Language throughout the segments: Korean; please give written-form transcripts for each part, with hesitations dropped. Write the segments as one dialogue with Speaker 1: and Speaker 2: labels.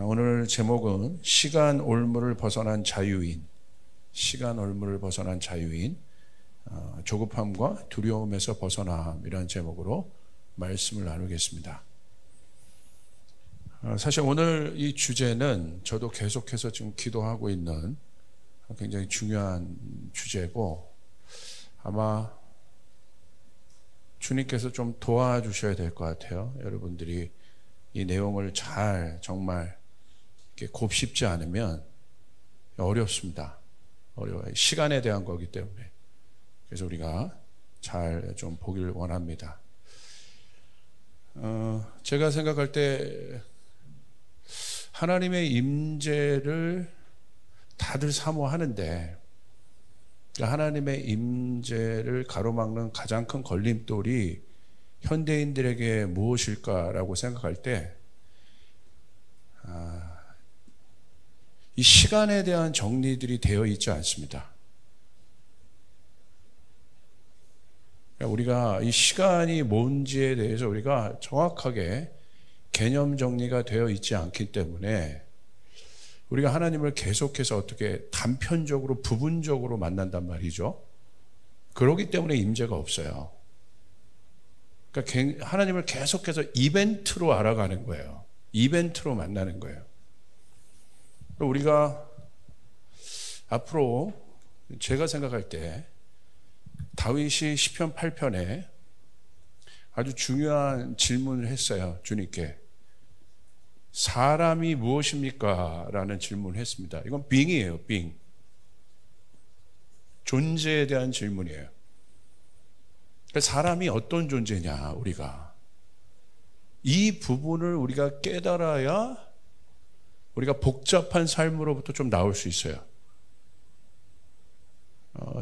Speaker 1: 오늘 제목은 시간 올무를 벗어난 자유인, 시간 올무를 벗어난 자유인, 조급함과 두려움에서 벗어남이라는 제목으로 말씀을 나누겠습니다. 사실 오늘 이 주제는 저도 계속해서 지금 기도하고 있는 굉장히 중요한 주제고, 아마 주님께서 좀 도와주셔야 될 것 같아요. 여러분들이 이 내용을 잘 정말 이렇게 곱씹지 않으면 어렵습니다. 어려워요. 시간에 대한 거기 때문에. 그래서 우리가 잘 좀 보기를 원합니다. 제가 생각할 때 하나님의 임재를 다들 사모하는데, 하나님의 임재를 가로막는 가장 큰 걸림돌이 현대인들에게 무엇일까라고 생각할 때, 이 시간에 대한 정리들이 되어 있지 않습니다. 우리가 이 시간이 뭔지에 대해서 우리가 정확하게 개념 정리가 되어 있지 않기 때문에 우리가 하나님을 계속해서 어떻게 단편적으로 부분적으로 만난단 말이죠. 그렇기 때문에 임재가 없어요. 그러니까 하나님을 계속해서 이벤트로 알아가는 거예요. 이벤트로 만나는 거예요. 우리가 앞으로 제가 생각할 때 다윗이 시편 8편에 아주 중요한 질문을 했어요. 주님께. 사람이 무엇입니까? 라는 질문을 했습니다. 이건 빙이에요. 빙. 존재에 대한 질문이에요. 사람이 어떤 존재냐, 우리가. 이 부분을 우리가 깨달아야 우리가 복잡한 삶으로부터 좀 나올 수 있어요.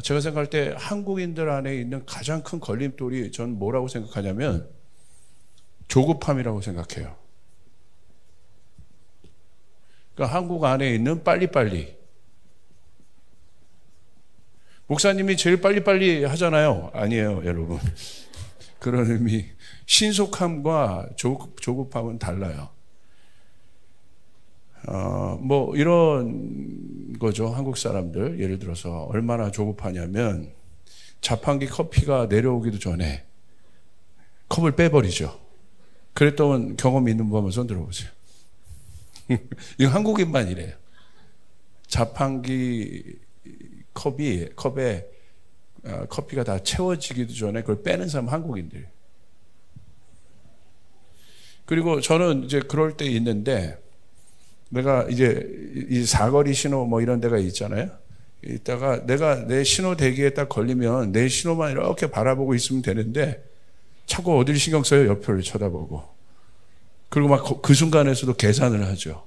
Speaker 1: 제가 생각할 때 한국인들 안에 있는 가장 큰 걸림돌이 전 뭐라고 생각하냐면 조급함이라고 생각해요. 그러니까 한국 안에 있는 빨리빨리. 목사님이 제일 빨리빨리 하잖아요. 아니에요, 여러분. 그런 의미. 신속함과 조급함은 달라요. 뭐 이런 거죠. 한국 사람들 예를 들어서 얼마나 조급하냐면 자판기 커피가 내려오기도 전에 컵을 빼버리죠. 그랬던 경험이 있는 분 한번 손 들어보세요. 이거 한국인만 이래요. 자판기 컵에 커피가 다 채워지기도 전에 그걸 빼는 사람 한국인들. 그리고 저는 이제 그럴 때 있는데, 내가 이제 이 사거리 신호 뭐 이런 데가 있잖아요. 이따가 내가 내 신호 대기에 딱 걸리면 내 신호만 이렇게 바라보고 있으면 되는데 자꾸 어디를 신경 써요? 옆을 쳐다보고. 그리고 막 그 순간에서도 계산을 하죠.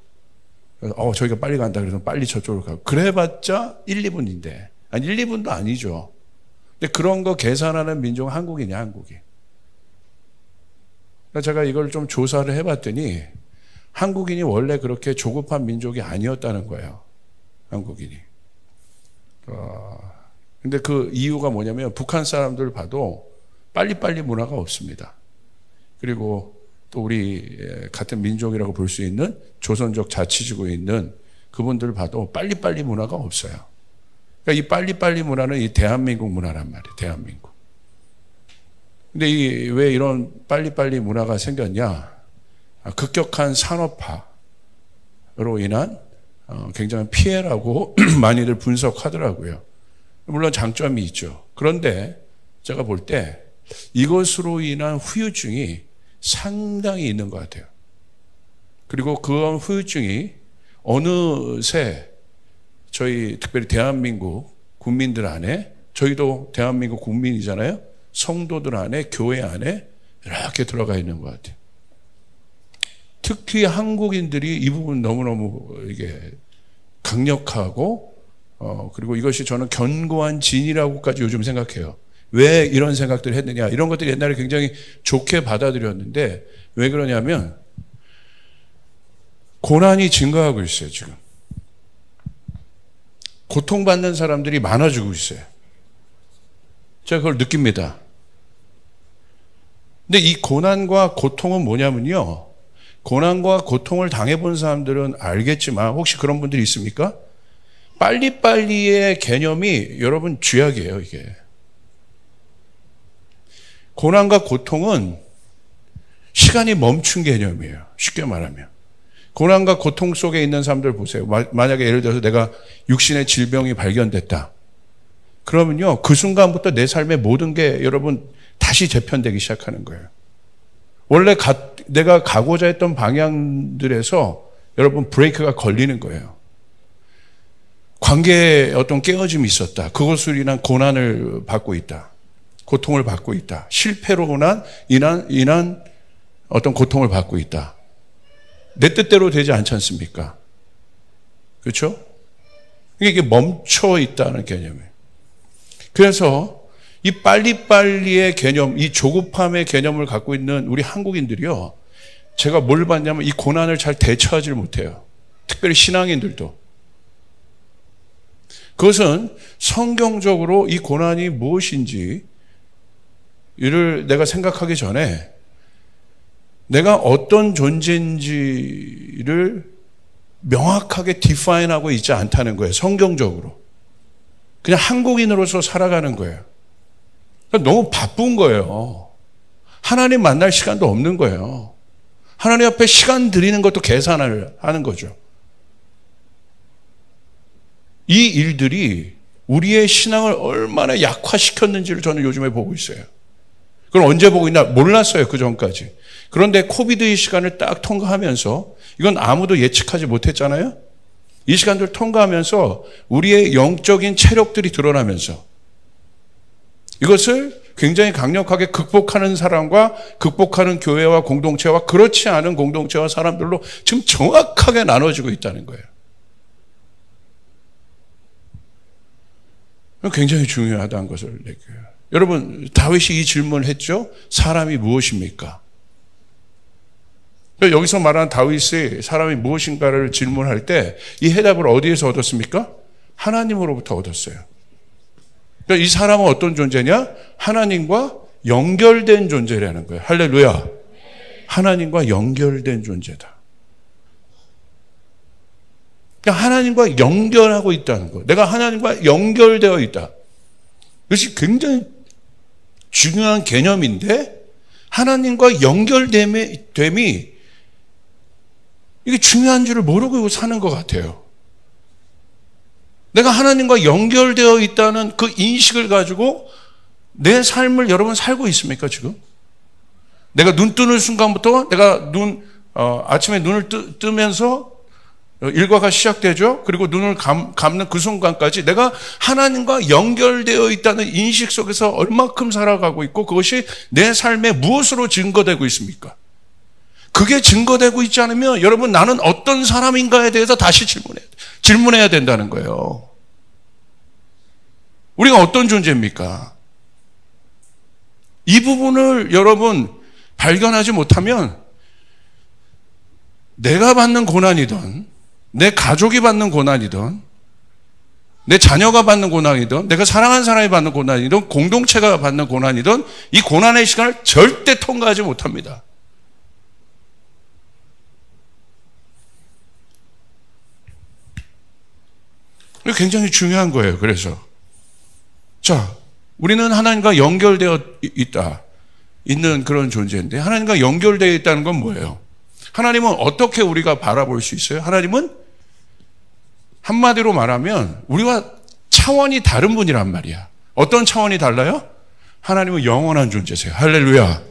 Speaker 1: 그래서 저희가 빨리 간다 그래서 빨리 저쪽으로 가고. 그래봤자 1, 2분인데. 아니 1, 2분도 아니죠. 근데 그런 거 계산하는 민족은 한국이냐, 한국이. 그러니까 제가 이걸 좀 조사를 해봤더니 한국인이 원래 그렇게 조급한 민족이 아니었다는 거예요. 한국인이. 근데 그 이유가 뭐냐면 북한 사람들 봐도 빨리빨리 문화가 없습니다. 그리고 또 우리 같은 민족이라고 볼 수 있는 조선족 자치지구에 있는 그분들 봐도 빨리빨리 문화가 없어요. 그러니까 이 빨리빨리 문화는 이 대한민국 문화란 말이에요. 대한민국. 근데 왜 이런 빨리빨리 문화가 생겼냐? 급격한 산업화로 인한 굉장한 피해라고 많이들 분석하더라고요. 물론 장점이 있죠. 그런데 제가 볼 때 이것으로 인한 후유증이 상당히 있는 것 같아요. 그리고 그 후유증이 어느새 저희 특별히 대한민국 국민들 안에, 저희도 대한민국 국민이잖아요. 성도들 안에, 교회 안에 이렇게 들어가 있는 것 같아요. 특히 한국인들이 이 부분 너무너무 이게 강력하고, 그리고 이것이 저는 견고한 진이라고까지 요즘 생각해요. 왜 이런 생각들을 했느냐. 이런 것들이 옛날에 굉장히 좋게 받아들였는데, 왜 그러냐면, 고난이 증가하고 있어요, 지금. 고통받는 사람들이 많아지고 있어요. 제가 그걸 느낍니다. 근데 이 고난과 고통은 뭐냐면요, 고난과 고통을 당해본 사람들은 알겠지만 혹시 그런 분들이 있습니까? 빨리빨리의 개념이 여러분 쥐약이에요, 이게. 고난과 고통은 시간이 멈춘 개념이에요. 쉽게 말하면. 고난과 고통 속에 있는 사람들 보세요. 만약에 예를 들어서 내가 육신의 질병이 발견됐다. 그러면요, 그 순간부터 내 삶의 모든 게 여러분 다시 재편되기 시작하는 거예요. 원래 내가 가고자 했던 방향들에서 여러분 브레이크가 걸리는 거예요. 관계에 어떤 깨어짐이 있었다. 그것으로 인한 고난을 받고 있다. 고통을 받고 있다. 실패로 인한 어떤 고통을 받고 있다. 내 뜻대로 되지 않지 않습니까? 그렇죠? 이게 멈춰 있다는 개념이에요. 그래서 이 빨리빨리의 개념, 이 조급함의 개념을 갖고 있는 우리 한국인들이요. 제가 뭘 봤냐면 이 고난을 잘 대처하지 못해요. 특별히 신앙인들도. 그것은 성경적으로 이 고난이 무엇인지 이를 내가 생각하기 전에 내가 어떤 존재인지를 명확하게 디파인하고 있지 않다는 거예요. 성경적으로. 그냥 한국인으로서 살아가는 거예요. 너무 바쁜 거예요. 하나님 만날 시간도 없는 거예요. 하나님 앞에 시간 들이는 것도 계산을 하는 거죠. 이 일들이 우리의 신앙을 얼마나 약화시켰는지를 저는 요즘에 보고 있어요. 그걸 언제 보고 있나 몰랐어요, 그 전까지. 그런데 코비드의 시간을 딱 통과하면서 이건 아무도 예측하지 못했잖아요. 이 시간들을 통과하면서 우리의 영적인 체력들이 드러나면서 이것을 굉장히 강력하게 극복하는 사람과 극복하는 교회와 공동체와 그렇지 않은 공동체와 사람들로 지금 정확하게 나눠지고 있다는 거예요. 굉장히 중요하다는 것을 느껴요. 여러분, 다윗이 이 질문을 했죠. 사람이 무엇입니까? 여기서 말하는 다윗이 사람이 무엇인가를 질문할 때 이 해답을 어디에서 얻었습니까? 하나님으로부터 얻었어요. 그러니까 이 사람은 어떤 존재냐? 하나님과 연결된 존재라는 거예요. 할렐루야. 하나님과 연결된 존재다. 그러니까 하나님과 연결하고 있다는 거예요. 내가 하나님과 연결되어 있다. 이것이 굉장히 중요한 개념인데 하나님과 연결됨이 이게 중요한 줄을 모르고 사는 것 같아요. 내가 하나님과 연결되어 있다는 그 인식을 가지고 내 삶을 여러분 살고 있습니까, 지금? 내가 눈 뜨는 순간부터 내가 아침에 눈을 뜨면서 일과가 시작되죠. 그리고 눈을 감는 그 순간까지 내가 하나님과 연결되어 있다는 인식 속에서 얼마큼 살아가고 있고 그것이 내 삶에 무엇으로 증거되고 있습니까? 그게 증거되고 있지 않으면 여러분 나는 어떤 사람인가에 대해서 다시 질문해야 된다는 거예요. 우리가 어떤 존재입니까? 이 부분을 여러분 발견하지 못하면 내가 받는 고난이든 내 가족이 받는 고난이든 내 자녀가 받는 고난이든 내가 사랑하는 사람이 받는 고난이든 공동체가 받는 고난이든 이 고난의 시간을 절대 통과하지 못합니다. 이게 굉장히 중요한 거예요. 그래서 자, 우리는 하나님과 연결되어 있는 그런 존재인데 하나님과 연결되어 있다는 건 뭐예요? 하나님은 어떻게 우리가 바라볼 수 있어요? 하나님은 한마디로 말하면 우리와 차원이 다른 분이란 말이야. 어떤 차원이 달라요? 하나님은 영원한 존재세요. 할렐루야.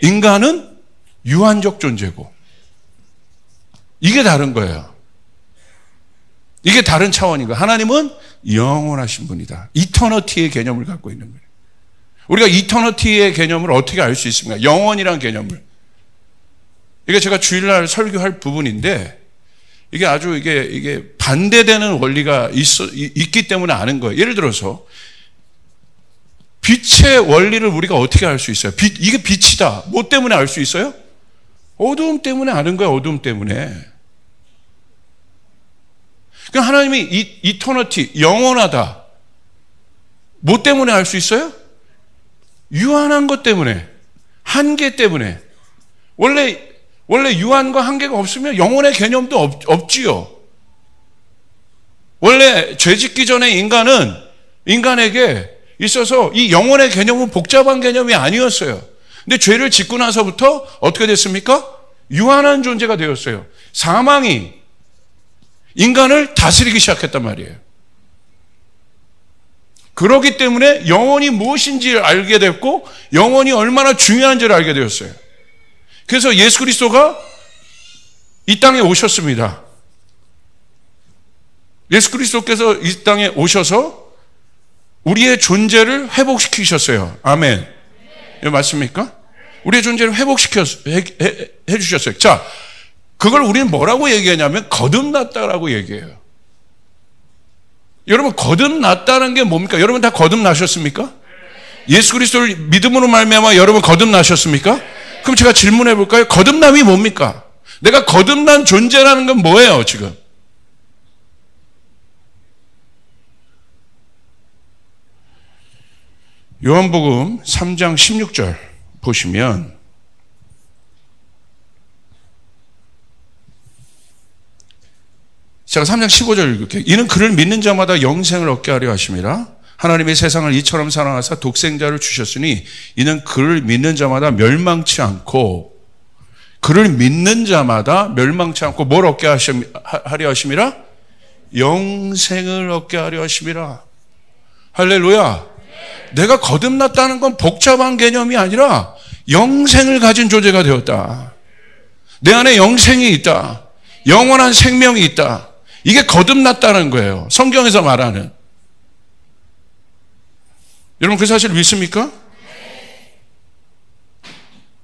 Speaker 1: 인간은 유한적 존재고 이게 다른 거예요. 이게 다른 차원인 거예요. 하나님은 영원하신 분이다. 이터너티의 개념을 갖고 있는 거예요. 우리가 이터너티의 개념을 어떻게 알 수 있습니까? 영원이란 개념을. 이게 제가 주일날 설교할 부분인데 이게 아주 이게 반대되는 원리가 있기 때문에 아는 거예요. 예를 들어서 빛의 원리를 우리가 어떻게 알 수 있어요? 이게 빛이다. 뭐 때문에 알 수 있어요? 어두움 때문에 아는 거예요. 어두움 때문에. 그러니까 하나님이 이터너티, 영원하다. 뭐 때문에 알 수 있어요? 유한한 것 때문에. 한계 때문에. 원래 원래 유한과 한계가 없으면 영혼의 개념도 없지요. 원래 죄 짓기 전에 인간에게 있어서 이 영혼의 개념은 복잡한 개념이 아니었어요. 근데 죄를 짓고 나서부터 어떻게 됐습니까? 유한한 존재가 되었어요. 사망이 인간을 다스리기 시작했단 말이에요. 그렇기 때문에 영혼이 무엇인지를 알게 됐고 영혼이 얼마나 중요한지를 알게 되었어요. 그래서 예수 그리스도가 이 땅에 오셨습니다. 예수 그리스도께서 이 땅에 오셔서 우리의 존재를 회복시키셨어요. 아멘. 이거 맞습니까? 우리의 존재를 해주셨어요. 자, 그걸 우리는 뭐라고 얘기하냐면 거듭났다라고 얘기해요. 여러분, 거듭났다는 게 뭡니까? 여러분 다 거듭나셨습니까? 예수 그리스도를 믿음으로 말미암아 여러분 거듭나셨습니까? 그럼 제가 질문해 볼까요? 거듭남이 뭡니까? 내가 거듭난 존재라는 건 뭐예요, 지금? 요한복음 3장 16절 보시면 제가 3장 15절 읽을게요. 이는 그를 믿는 자마다 영생을 얻게 하려 하심이라. 하나님이 세상을 이처럼 사랑하사 독생자를 주셨으니 이는 그를 믿는 자마다 멸망치 않고 그를 믿는 자마다 멸망치 않고 뭘 얻게 하려 하심이라? 영생을 얻게 하려 하심이라. 할렐루야. 내가 거듭났다는 건 복잡한 개념이 아니라 영생을 가진 존재가 되었다. 내 안에 영생이 있다. 영원한 생명이 있다. 이게 거듭났다는 거예요. 성경에서 말하는. 여러분 그 사실 믿습니까?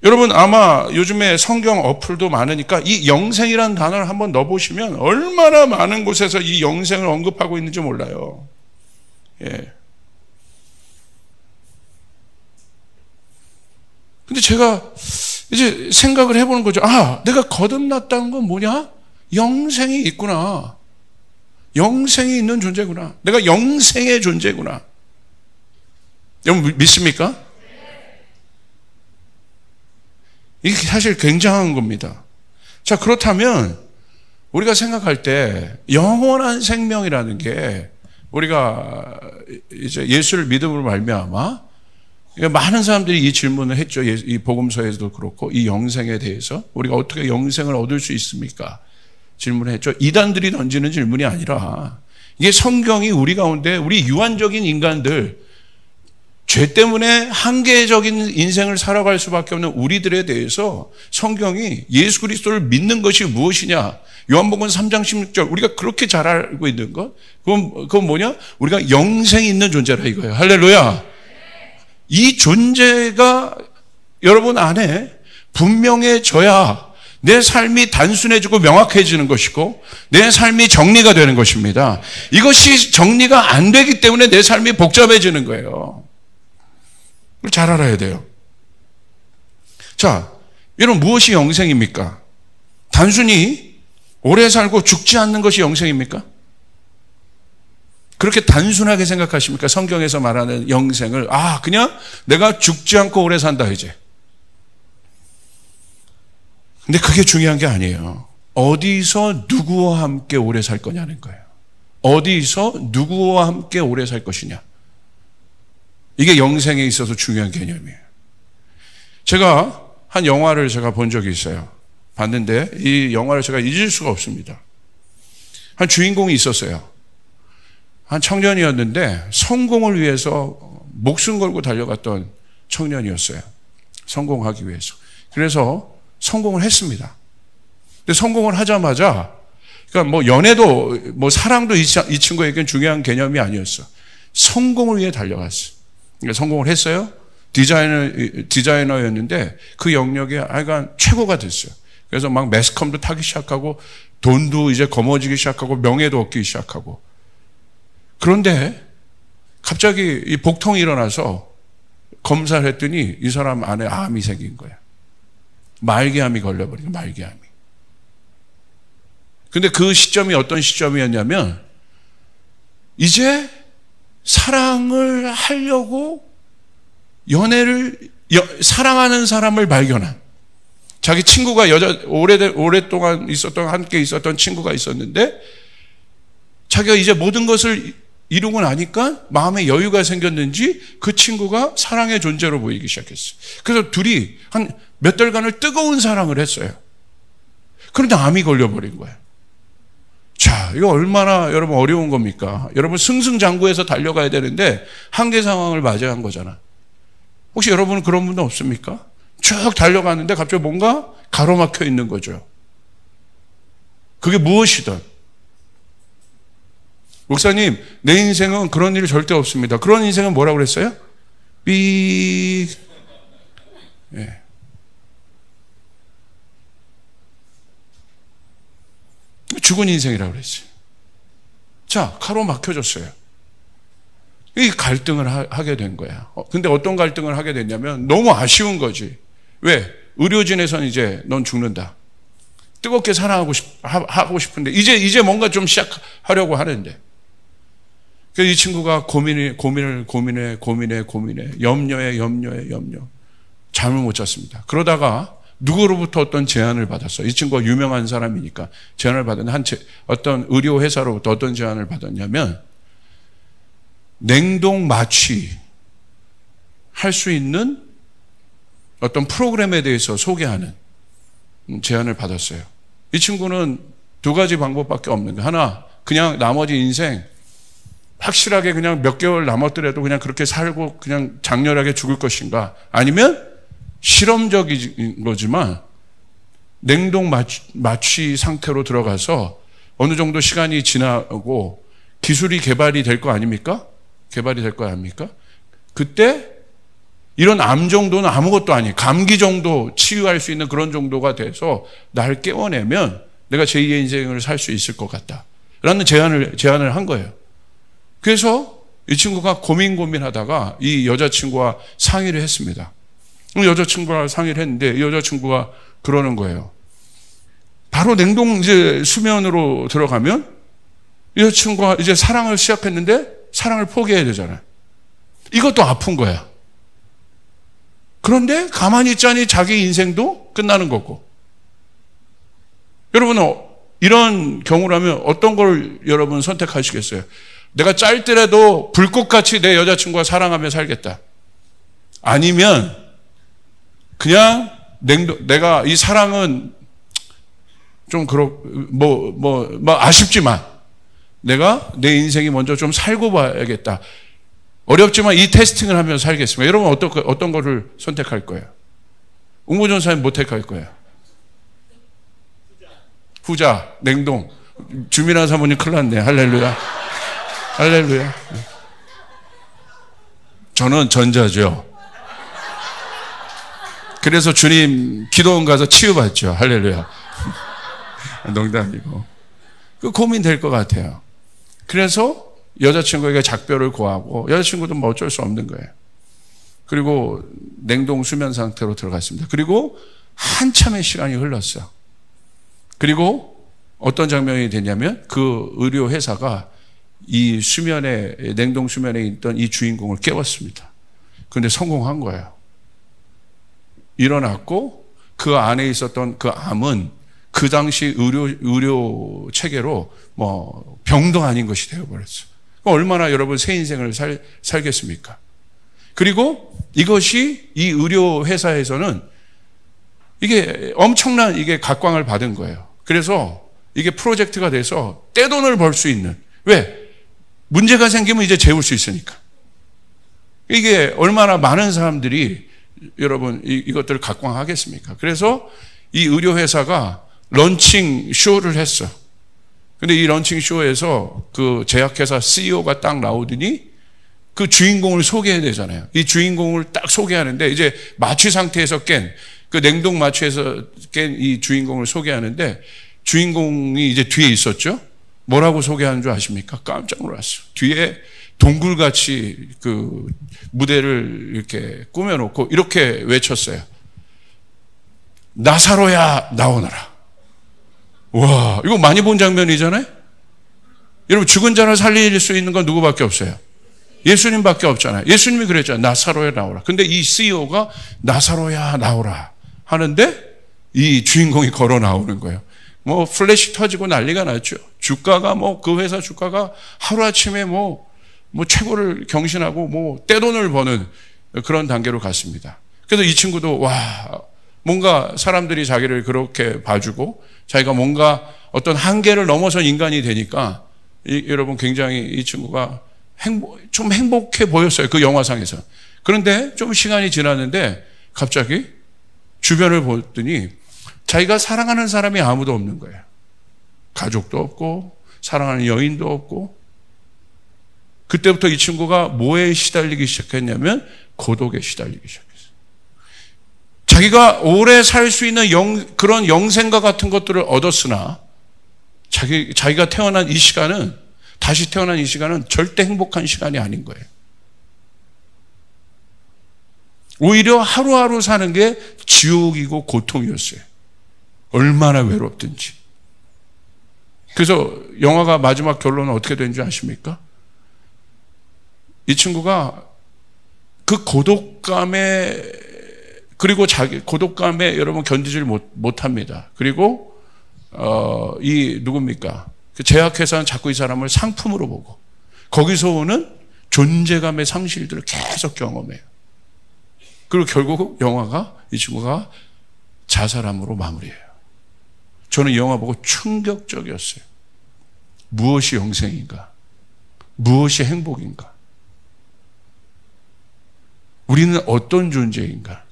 Speaker 1: 여러분 아마 요즘에 성경 어플도 많으니까 이 영생이라는 단어를 한번 넣어보시면 얼마나 많은 곳에서 이 영생을 언급하고 있는지 몰라요. 예. 근데 제가 이제 생각을 해보는 거죠. 아, 내가 거듭났다는 건 뭐냐? 영생이 있구나. 영생이 있는 존재구나. 내가 영생의 존재구나. 여러분 믿습니까? 이게 사실 굉장한 겁니다. 자, 그렇다면 우리가 생각할 때 영원한 생명이라는 게 우리가 이제 예수를 믿음으로 말미암아 많은 사람들이 이 질문을 했죠. 이 복음서에도 그렇고 이 영생에 대해서 우리가 어떻게 영생을 얻을 수 있습니까? 질문을 했죠. 이단들이 던지는 질문이 아니라 이게 성경이 우리 가운데 우리 유한적인 인간들 죄 때문에 한계적인 인생을 살아갈 수밖에 없는 우리들에 대해서 성경이 예수 그리스도를 믿는 것이 무엇이냐? 요한복음 3장 16절 우리가 그렇게 잘 알고 있는 것 그건 뭐냐? 우리가 영생이 있는 존재라 이거예요. 할렐루야. 이 존재가 여러분 안에 분명해져야 내 삶이 단순해지고 명확해지는 것이고 내 삶이 정리가 되는 것입니다. 이것이 정리가 안 되기 때문에 내 삶이 복잡해지는 거예요. 잘 알아야 돼요. 자, 여러분 무엇이 영생입니까? 단순히 오래 살고 죽지 않는 것이 영생입니까? 그렇게 단순하게 생각하십니까? 성경에서 말하는 영생을 그냥 내가 죽지 않고 오래 산다 이제. 근데 그게 중요한 게 아니에요. 어디서 누구와 함께 오래 살 거냐는 거예요. 어디서 누구와 함께 오래 살 것이냐. 이게 영생에 있어서 중요한 개념이에요. 제가 한 영화를 제가 본 적이 있어요. 봤는데 이 영화를 제가 잊을 수가 없습니다. 한 주인공이 있었어요. 한 청년이었는데 성공을 위해서 목숨 걸고 달려갔던 청년이었어요. 성공하기 위해서. 그래서 성공을 했습니다. 근데 성공을 하자마자 그러니까 뭐 연애도 뭐 사랑도 이 친구에게는 중요한 개념이 아니었어. 성공을 위해 달려갔어. 그러니까 성공을 했어요. 디자이너였는데 그 영역에 하여간 최고가 됐어요. 그래서 막 매스컴도 타기 시작하고 돈도 이제 거머쥐기 시작하고 명예도 얻기 시작하고 그런데 갑자기 이 복통이 일어나서 검사를 했더니 이 사람 안에 암이 생긴 거야. 말기암이 걸려버린 거야. 말기암이. 근데 그 시점이 어떤 시점이었냐면 이제 사랑을 하려고 사랑하는 사람을 발견한 자기 친구가 오랫동안 함께 있었던 친구가 있었는데 자기가 이제 모든 것을 이루고 나니까 마음에 여유가 생겼는지 그 친구가 사랑의 존재로 보이기 시작했어요. 그래서 둘이 한 몇 달간을 뜨거운 사랑을 했어요. 그런데 암이 걸려버린 거예요. 자, 이거 얼마나 여러분 어려운 겁니까? 여러분 승승장구해서 달려가야 되는데 한계 상황을 맞이한 거잖아. 혹시 여러분은 그런 분도 없습니까? 쭉 달려가는데 갑자기 뭔가 가로막혀 있는 거죠. 그게 무엇이든. 목사님, 내 인생은 그런 일이 절대 없습니다. 그런 인생은 뭐라고 그랬어요? 예. 죽은 인생이라고 그랬어요. 자, 가로막혀졌어요. 이 갈등을 하게 된 거야. 근데 어떤 갈등을 하게 됐냐면 너무 아쉬운 거지. 왜? 의료진에서는 이제 넌 죽는다. 뜨겁게 사랑하고 싶은데 이제 뭔가 좀 시작하려고 하는데 그래서 이 친구가 고민해 염려 잠을 못 잤습니다. 그러다가 누구로부터 어떤 제안을 받았어. 이 친구가 유명한 사람이니까 제안을 받았는데 어떤 의료 회사로부터 어떤 제안을 받았냐면 냉동 마취 할 수 있는 어떤 프로그램에 대해서 소개하는 제안을 받았어요. 이 친구는 두 가지 방법밖에 없는 거예요. 하나, 그냥 나머지 인생 확실하게 그냥 몇 개월 남았더라도 그냥 그렇게 살고 그냥 장렬하게 죽을 것인가, 아니면 실험적인 거지만 냉동 마취 상태로 들어가서 어느 정도 시간이 지나고 기술이 개발이 될 거 아닙니까? 그때 이런 암 정도는 아무것도 아니에요. 감기 정도 치유할 수 있는 그런 정도가 돼서 날 깨워내면 내가 제2의 인생을 살 수 있을 것 같다 라는 제안을 한 거예요. 그래서 이 친구가 고민하다가 이 여자친구와 상의를 했습니다. 여자친구와 상의를 했는데 이 여자친구가 그러는 거예요. 바로 냉동 이제 수면으로 들어가면 이 여자친구가 이제 사랑을 시작했는데 사랑을 포기해야 되잖아요. 이것도 아픈 거야. 그런데 가만히 있자니 자기 인생도 끝나는 거고. 여러분은 이런 경우라면 어떤 걸 여러분 선택하시겠어요? 내가 짧더라도 불꽃같이 내 여자친구와 사랑하며 살겠다. 아니면 그냥 내가 이 사랑은 좀 아쉽지만 내가 내 인생이 먼저 좀 살고 봐야겠다. 어렵지만 이 테스팅을 하면서 살겠습니다. 여러분 어떤 거를 선택할 거예요? 웅보전사님 못 택할 거예요. 후자, 냉동. 주민아 사모님 큰일 났네. 할렐루야. 저는 전자죠. 그래서 주님 기도원 가서 치유받죠. 할렐루야. 농담이고. 그 고민될 것 같아요. 그래서 여자친구에게 작별을 고하고 여자친구도 뭐 어쩔 수 없는 거예요. 그리고 냉동 수면 상태로 들어갔습니다. 그리고 한참의 시간이 흘렀어요. 그리고 어떤 장면이 되냐면 그 의료 회사가 이 냉동 수면에 있던 이 주인공을 깨웠습니다. 그런데 성공한 거예요. 일어났고 그 안에 있었던 그 암은 그 당시 의료 체계로 뭐 병도 아닌 것이 되어버렸어요. 얼마나 여러분 새 인생을 살겠습니까? 그리고 이것이 이 의료 회사에서는 이게 엄청난 각광을 받은 거예요. 그래서 이게 프로젝트가 돼서 떼돈을 벌 수 있는, 왜? 문제가 생기면 이제 재울 수 있으니까. 이게 얼마나 많은 사람들이 여러분 이것들을 각광하겠습니까? 그래서 이 의료 회사가 런칭 쇼를 했어. 근데 이 런칭 쇼에서 그 제약회사 CEO가 딱 나오더니 그 주인공을 소개해야 되잖아요. 이 주인공을 딱 소개하는데 이제 마취 상태에서 그 냉동 마취에서 깬 이 주인공을 소개하는데 주인공이 이제 뒤에 있었죠. 뭐라고 소개하는 줄 아십니까? 깜짝 놀랐어요. 뒤에 동굴같이 그 무대를 이렇게 꾸며놓고 이렇게 외쳤어요. 나사로야 나오너라. 와, 이거 많이 본 장면이잖아요. 여러분 죽은 자를 살릴 수 있는 건 누구밖에 없어요? 예수님밖에 없잖아요. 예수님이 그랬잖아요. 나사로야 나오라. 근데 이 CEO가 나사로야 나오라 하는데 이 주인공이 걸어 나오는 거예요. 뭐 플래시 터지고 난리가 났죠. 주가가 그 회사 주가가 하루아침에 최고를 경신하고 떼돈을 버는 그런 단계로 갔습니다. 그래서 이 친구도 뭔가 사람들이 자기를 그렇게 봐주고 자기가 뭔가 어떤 한계를 넘어선 인간이 되니까 여러분 굉장히 이 친구가 좀 행복해 보였어요. 그 영화상에서. 그런데 좀 시간이 지났는데 갑자기 주변을 보더니 자기가 사랑하는 사람이 아무도 없는 거예요. 가족도 없고 사랑하는 여인도 없고. 그때부터 이 친구가 뭐에 시달리기 시작했냐면 고독에 시달리기 시작했어요. 자기가 오래 살 수 있는 그런 영생과 같은 것들을 얻었으나 자기가 태어난 이 시간은, 다시 태어난 이 시간은 절대 행복한 시간이 아닌 거예요. 오히려 하루하루 사는 게 지옥이고 고통이었어요. 얼마나 외롭든지. 그래서 영화가 마지막 결론은 어떻게 된지 아십니까? 이 친구가 그 고독감에, 그리고 자기 고독감에 여러분 견디질 못합니다. 그리고 누굽니까? 그 제약회사는 자꾸 이 사람을 상품으로 보고 거기서 오는 존재감의 상실들을 계속 경험해요. 그리고 결국 영화가 이 친구가 자살함으로 마무리해요. 저는 이 영화 보고 충격적이었어요. 무엇이 영생인가? 무엇이 행복인가? 우리는 어떤 존재인가?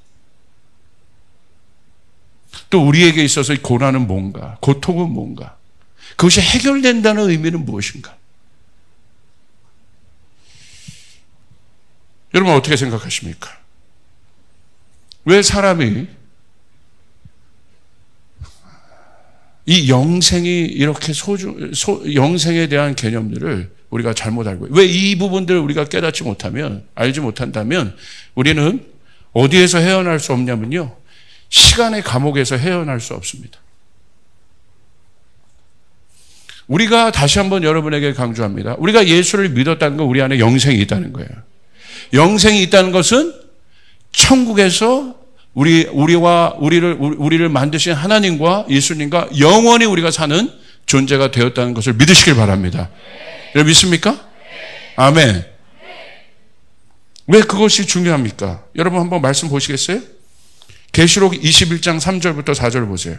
Speaker 1: 또 우리에게 있어서 이 고난은 뭔가? 고통은 뭔가? 그것이 해결된다는 의미는 무엇인가? 여러분 어떻게 생각하십니까? 왜 사람이 이 영생이 이렇게 영생에 대한 개념들을 우리가 잘못 알고, 왜 이 부분들을 우리가 깨닫지 못하면, 알지 못한다면 우리는 어디에서 헤어날 수 없냐면요, 시간의 감옥에서 헤어날 수 없습니다. 우리가 다시 한번 여러분에게 강조합니다. 우리가 예수를 믿었다는 건 우리 안에 영생이 있다는 거예요. 영생이 있다는 것은 천국에서 우리를 만드신 하나님과 예수님과 영원히 우리가 사는 존재가 되었다는 것을 믿으시길 바랍니다. 여러분 믿습니까? 아멘. 왜 그것이 중요합니까? 여러분 한번 말씀 보시겠어요? 계시록 21장 3절부터 4절 보세요.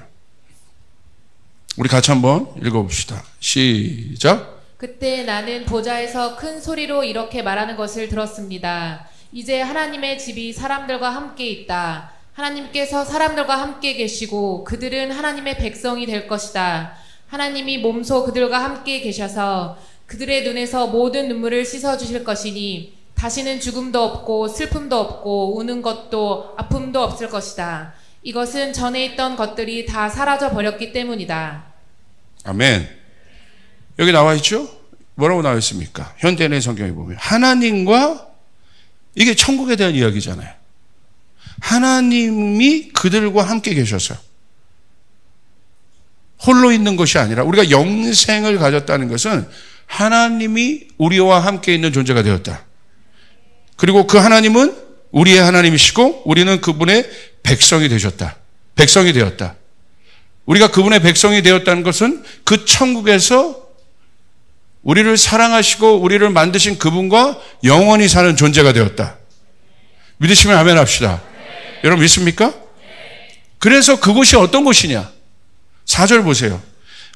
Speaker 1: 우리 같이 한번 읽어봅시다. 시작.
Speaker 2: 그때 나는 보좌에서 큰 소리로 이렇게 말하는 것을 들었습니다. 이제 하나님의 집이 사람들과 함께 있다. 하나님께서 사람들과 함께 계시고 그들은 하나님의 백성이 될 것이다. 하나님이 몸소 그들과 함께 계셔서 그들의 눈에서 모든 눈물을 씻어주실 것이니 다시는 죽음도 없고 슬픔도 없고 우는 것도 아픔도 없을 것이다. 이것은 전에 있던 것들이 다 사라져 버렸기 때문이다.
Speaker 1: 아멘. 여기 나와 있죠? 뭐라고 나와 있습니까? 현대인의 성경에 보면 하나님과, 이게 천국에 대한 이야기잖아요. 하나님이 그들과 함께 계셔서 홀로 있는 것이 아니라 우리가 영생을 가졌다는 것은 하나님이 우리와 함께 있는 존재가 되었다. 그리고 그 하나님은 우리의 하나님이시고 우리는 그분의 백성이 되셨다. 백성이 되었다. 우리가 그분의 백성이 되었다는 것은 그 천국에서 우리를 사랑하시고 우리를 만드신 그분과 영원히 사는 존재가 되었다. 믿으시면 아멘 합시다. 여러분 믿습니까? 그래서 그곳이 어떤 곳이냐? 4절 보세요.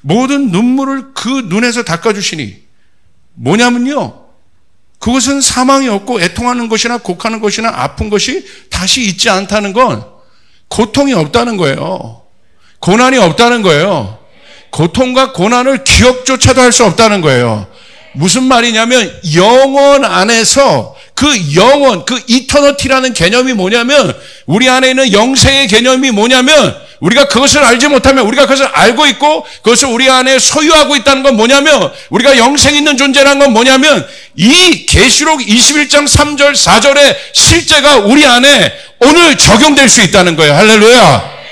Speaker 1: 모든 눈물을 그 눈에서 닦아주시니, 뭐냐면요, 그것은 사망이 없고 애통하는 것이나 곡하는 것이나 아픈 것이 다시 있지 않다는 건 고통이 없다는 거예요. 고난이 없다는 거예요. 고통과 고난을 기억조차도 할 수 없다는 거예요. 무슨 말이냐면 영원 안에서 그 영원, 그 이터너티라는 개념이 뭐냐면, 우리 안에 있는 영생의 개념이 뭐냐면, 우리가 그것을 알지 못하면, 우리가 그것을 알고 있고 그것을 우리 안에 소유하고 있다는 건 뭐냐면, 우리가 영생 있는 존재라는 건 뭐냐면, 이 계시록 21장 3절 4절의 실제가 우리 안에 오늘 적용될 수 있다는 거예요. 할렐루야.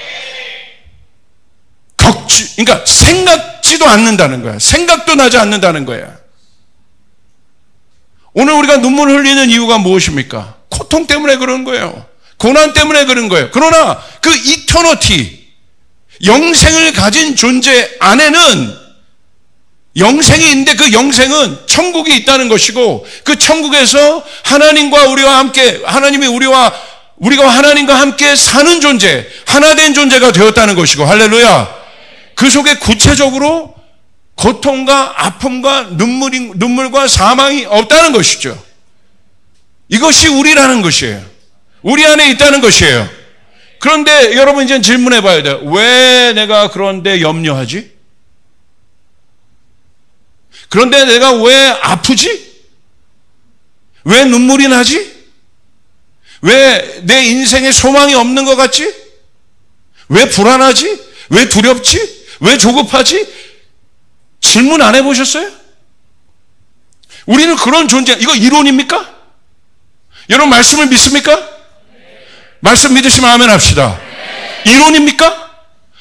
Speaker 1: 그러니까 생각지도 않는다는 거야. 생각도 나지 않는다는 거야. 오늘 우리가 눈물 흘리는 이유가 무엇입니까? 고통 때문에 그런 거예요. 고난 때문에 그런 거예요. 그러나 그 이터너티, 영생을 가진 존재 안에는 영생이 있는데 그 영생은 천국이 있다는 것이고 그 천국에서 하나님과 우리와 함께 하나님이 우리가 하나님과 함께 사는 존재, 하나 된 존재가 되었다는 것이고 할렐루야. 그 속에 구체적으로 고통과 아픔과 눈물과 사망이 없다는 것이죠. 이것이 우리라는 것이에요. 우리 안에 있다는 것이에요. 그런데 여러분 이제 질문해 봐야 돼요. 왜 내가 그런데 염려하지? 그런데 내가 왜 아프지? 왜 눈물이 나지? 왜 내 인생에 소망이 없는 것 같지? 왜 불안하지? 왜 두렵지? 왜 조급하지? 질문 안 해보셨어요? 우리는 그런 존재, 이거 이론입니까? 여러분 말씀을 믿습니까? 말씀 믿으시면 아멘 합시다. 이론입니까?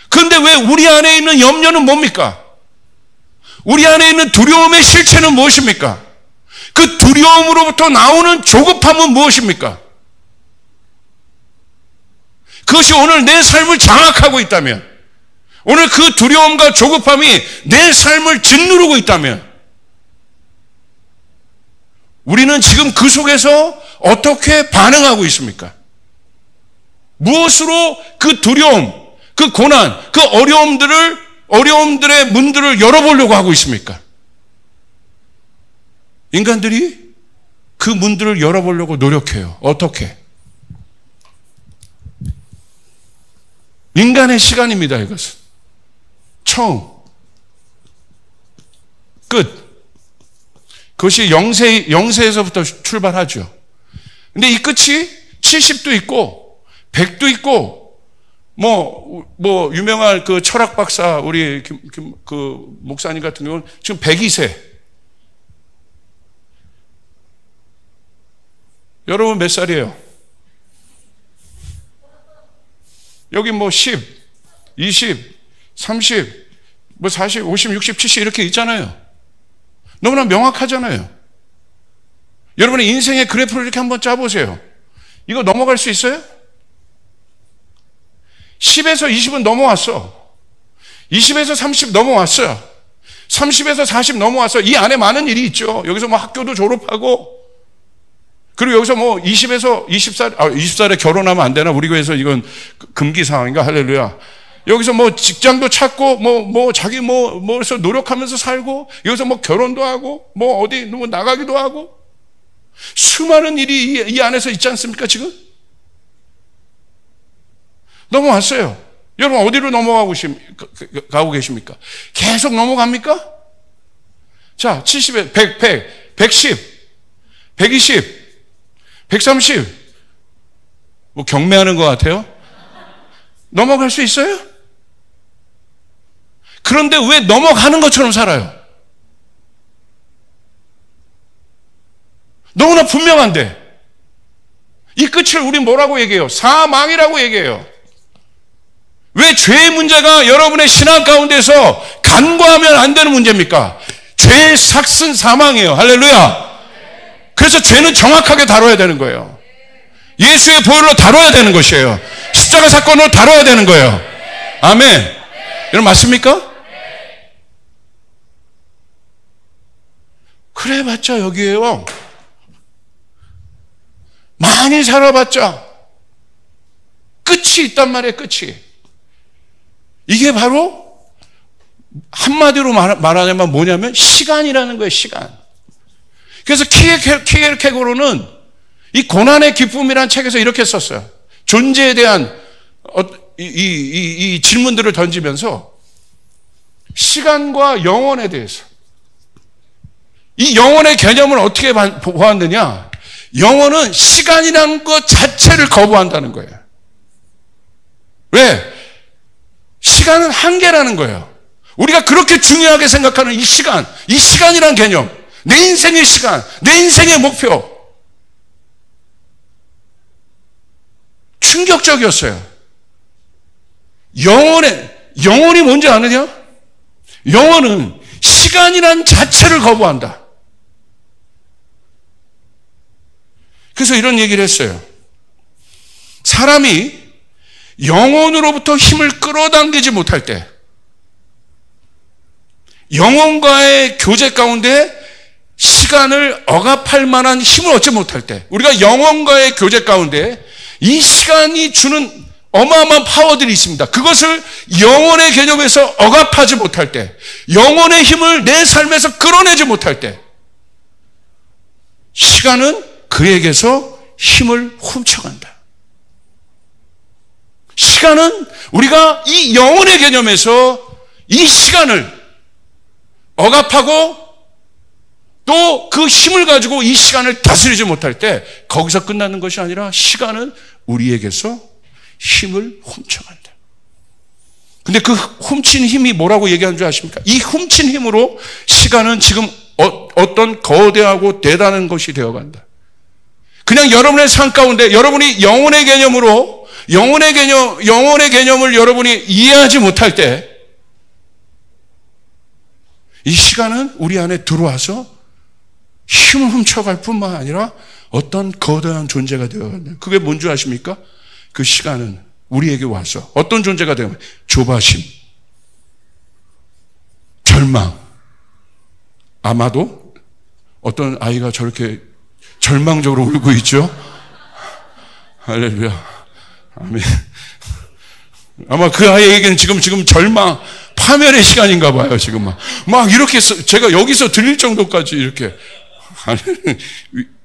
Speaker 1: 그런데 왜 우리 안에 있는 염려는 뭡니까? 우리 안에 있는 두려움의 실체는 무엇입니까? 그 두려움으로부터 나오는 조급함은 무엇입니까? 그것이 오늘 내 삶을 장악하고 있다면, 오늘 그 두려움과 조급함이 내 삶을 짓누르고 있다면, 우리는 지금 그 속에서 어떻게 반응하고 있습니까? 무엇으로 그 두려움, 그 고난, 그 어려움들의 문들을 열어보려고 하고 있습니까? 인간들이 그 문들을 열어보려고 노력해요. 어떻게? 인간의 시간입니다, 이것은. 처음. 끝. 그것이 영세에서부터 출발하죠. 근데 이 끝이 70도 있고, 100도 있고, 유명한 그 철학 박사, 우리 그 목사님 같은 경우는 지금 102세. 여러분 몇 살이에요? 여기 10, 20, 30, 40, 50, 60, 70 이렇게 있잖아요. 너무나 명확하잖아요. 여러분의 인생의 그래프를 이렇게 한번 짜보세요. 이거 넘어갈 수 있어요? 10에서 20은 넘어왔어. 20에서 30 넘어왔어요. 30에서 40 넘어왔어. 이 안에 많은 일이 있죠. 여기서 학교도 졸업하고, 그리고 여기서 20에서 20살에 결혼하면 안 되나? 우리 교회에서 이건 금기 사항인가? 할렐루야. 여기서 직장도 찾고, 자기 뭐해서 노력하면서 살고, 여기서 결혼도 하고, 어디 나가기도 하고, 수많은 일이 이 안에서 있지 않습니까, 지금? 넘어왔어요. 여러분, 어디로 가고 계십니까? 계속 넘어갑니까? 자, 70에, 100, 110, 120, 130. 경매하는 것 같아요? 넘어갈 수 있어요? 그런데 왜 넘어가는 것처럼 살아요? 너무나 분명한데. 이 끝을 우리 뭐라고 얘기해요? 사망이라고 얘기해요. 왜 죄의 문제가 여러분의 신앙 가운데서 간과하면 안 되는 문제입니까? 죄의 삭슨 사망이에요. 할렐루야. 그래서 죄는 정확하게 다뤄야 되는 거예요. 예수의 보혈로 다뤄야 되는 것이에요. 십자가 사건으로 다뤄야 되는 거예요. 아멘. 여러분 맞습니까? 그래봤자 여기에요. 많이 살아봤자 끝이 있단 말이에요. 끝이. 이게 바로 한마디로 말하자면 뭐냐면 시간이라는 거예요. 시간. 그래서 키에르케고르는 이 고난의 기쁨이라는 책에서 이렇게 썼어요. 존재에 대한 이 질문들을 던지면서 시간과 영혼에 대해서 이 영혼의 개념을 어떻게 보았느냐? 영혼은 시간이라는 것 자체를 거부한다는 거예요. 왜? 시간은 한계라는 거예요. 우리가 그렇게 중요하게 생각하는 이 시간이라는 개념, 내 인생의 시간, 내 인생의 목표, 충격적이었어요. 영혼이 뭔지 아느냐? 영혼은 시간이란 자체를 거부한다. 그래서 이런 얘기를 했어요. 사람이 영혼으로부터 힘을 끌어당기지 못할 때, 영혼과의 교제 가운데 시간을 억압할 만한 힘을 얻지 못할 때, 우리가 영혼과의 교제 가운데 이 시간이 주는 어마어마한 파워들이 있습니다. 그것을 영혼의 개념에서 억압하지 못할 때, 영혼의 힘을 내 삶에서 끌어내지 못할 때, 시간은 그에게서 힘을 훔쳐간다. 시간은 우리가 이 영혼의 개념에서 이 시간을 억압하고 또 그 힘을 가지고 이 시간을 다스리지 못할 때 거기서 끝나는 것이 아니라 시간은 우리에게서 힘을 훔쳐간다. 근데 그 훔친 힘이 뭐라고 얘기하는 줄 아십니까? 이 훔친 힘으로 시간은 지금 어떤 거대하고 대단한 것이 되어간다. 그냥 여러분의 삶 가운데 여러분이 영혼의 개념으로 영혼의 개념을 여러분이 이해하지 못할 때 이 시간은 우리 안에 들어와서 힘을 훔쳐갈 뿐만 아니라 어떤 거대한 존재가 되어간다. 그게 뭔지 아십니까? 그 시간은 우리에게 와서 어떤 존재가 되면 조바심, 절망. 아마도 어떤 아이가 저렇게 절망적으로 울고 있죠? 할렐루야. 아멘. 아마 그 아이에게는 지금 절망, 파멸의 시간인가 봐요, 지금 막 이렇게 제가 여기서 들릴 정도까지 이렇게.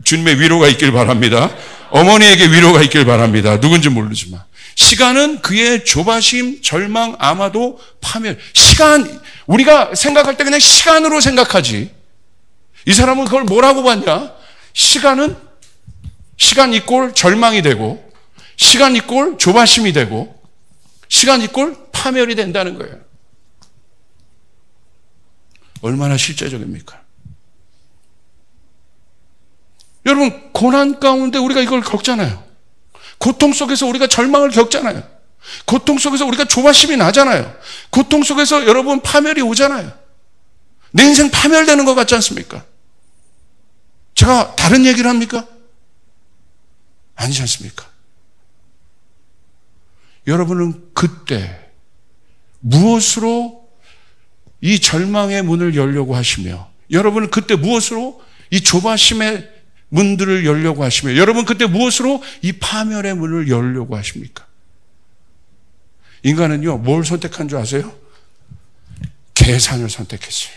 Speaker 1: 주님의 위로가 있길 바랍니다. 어머니에게 위로가 있길 바랍니다. 누군지 모르지만. 시간은 그의 조바심, 절망, 아마도 파멸. 시간, 우리가 생각할 때 그냥 시간으로 생각하지. 이 사람은 그걸 뭐라고 봤냐? 시간 이꼴 절망이 되고, 시간 이꼴 조바심이 되고, 시간 이꼴 파멸이 된다는 거예요. 얼마나 실제적입니까? 여러분, 고난 가운데 우리가 이걸 겪잖아요. 고통 속에서 우리가 절망을 겪잖아요. 고통 속에서 우리가 조바심이 나잖아요. 고통 속에서 여러분 파멸이 오잖아요. 내 인생 파멸되는 것 같지 않습니까? 제가 다른 얘기를 합니까? 아니지 않습니까? 여러분은 그때 무엇으로 이 절망의 문을 열려고 하시며, 여러분은 그때 무엇으로 이 조바심의 문들을 열려고 하시며, 여러분 그때 무엇으로 이 파멸의 문을 열려고 하십니까? 인간은요, 뭘 선택한 줄 아세요? 계산을 선택했어요.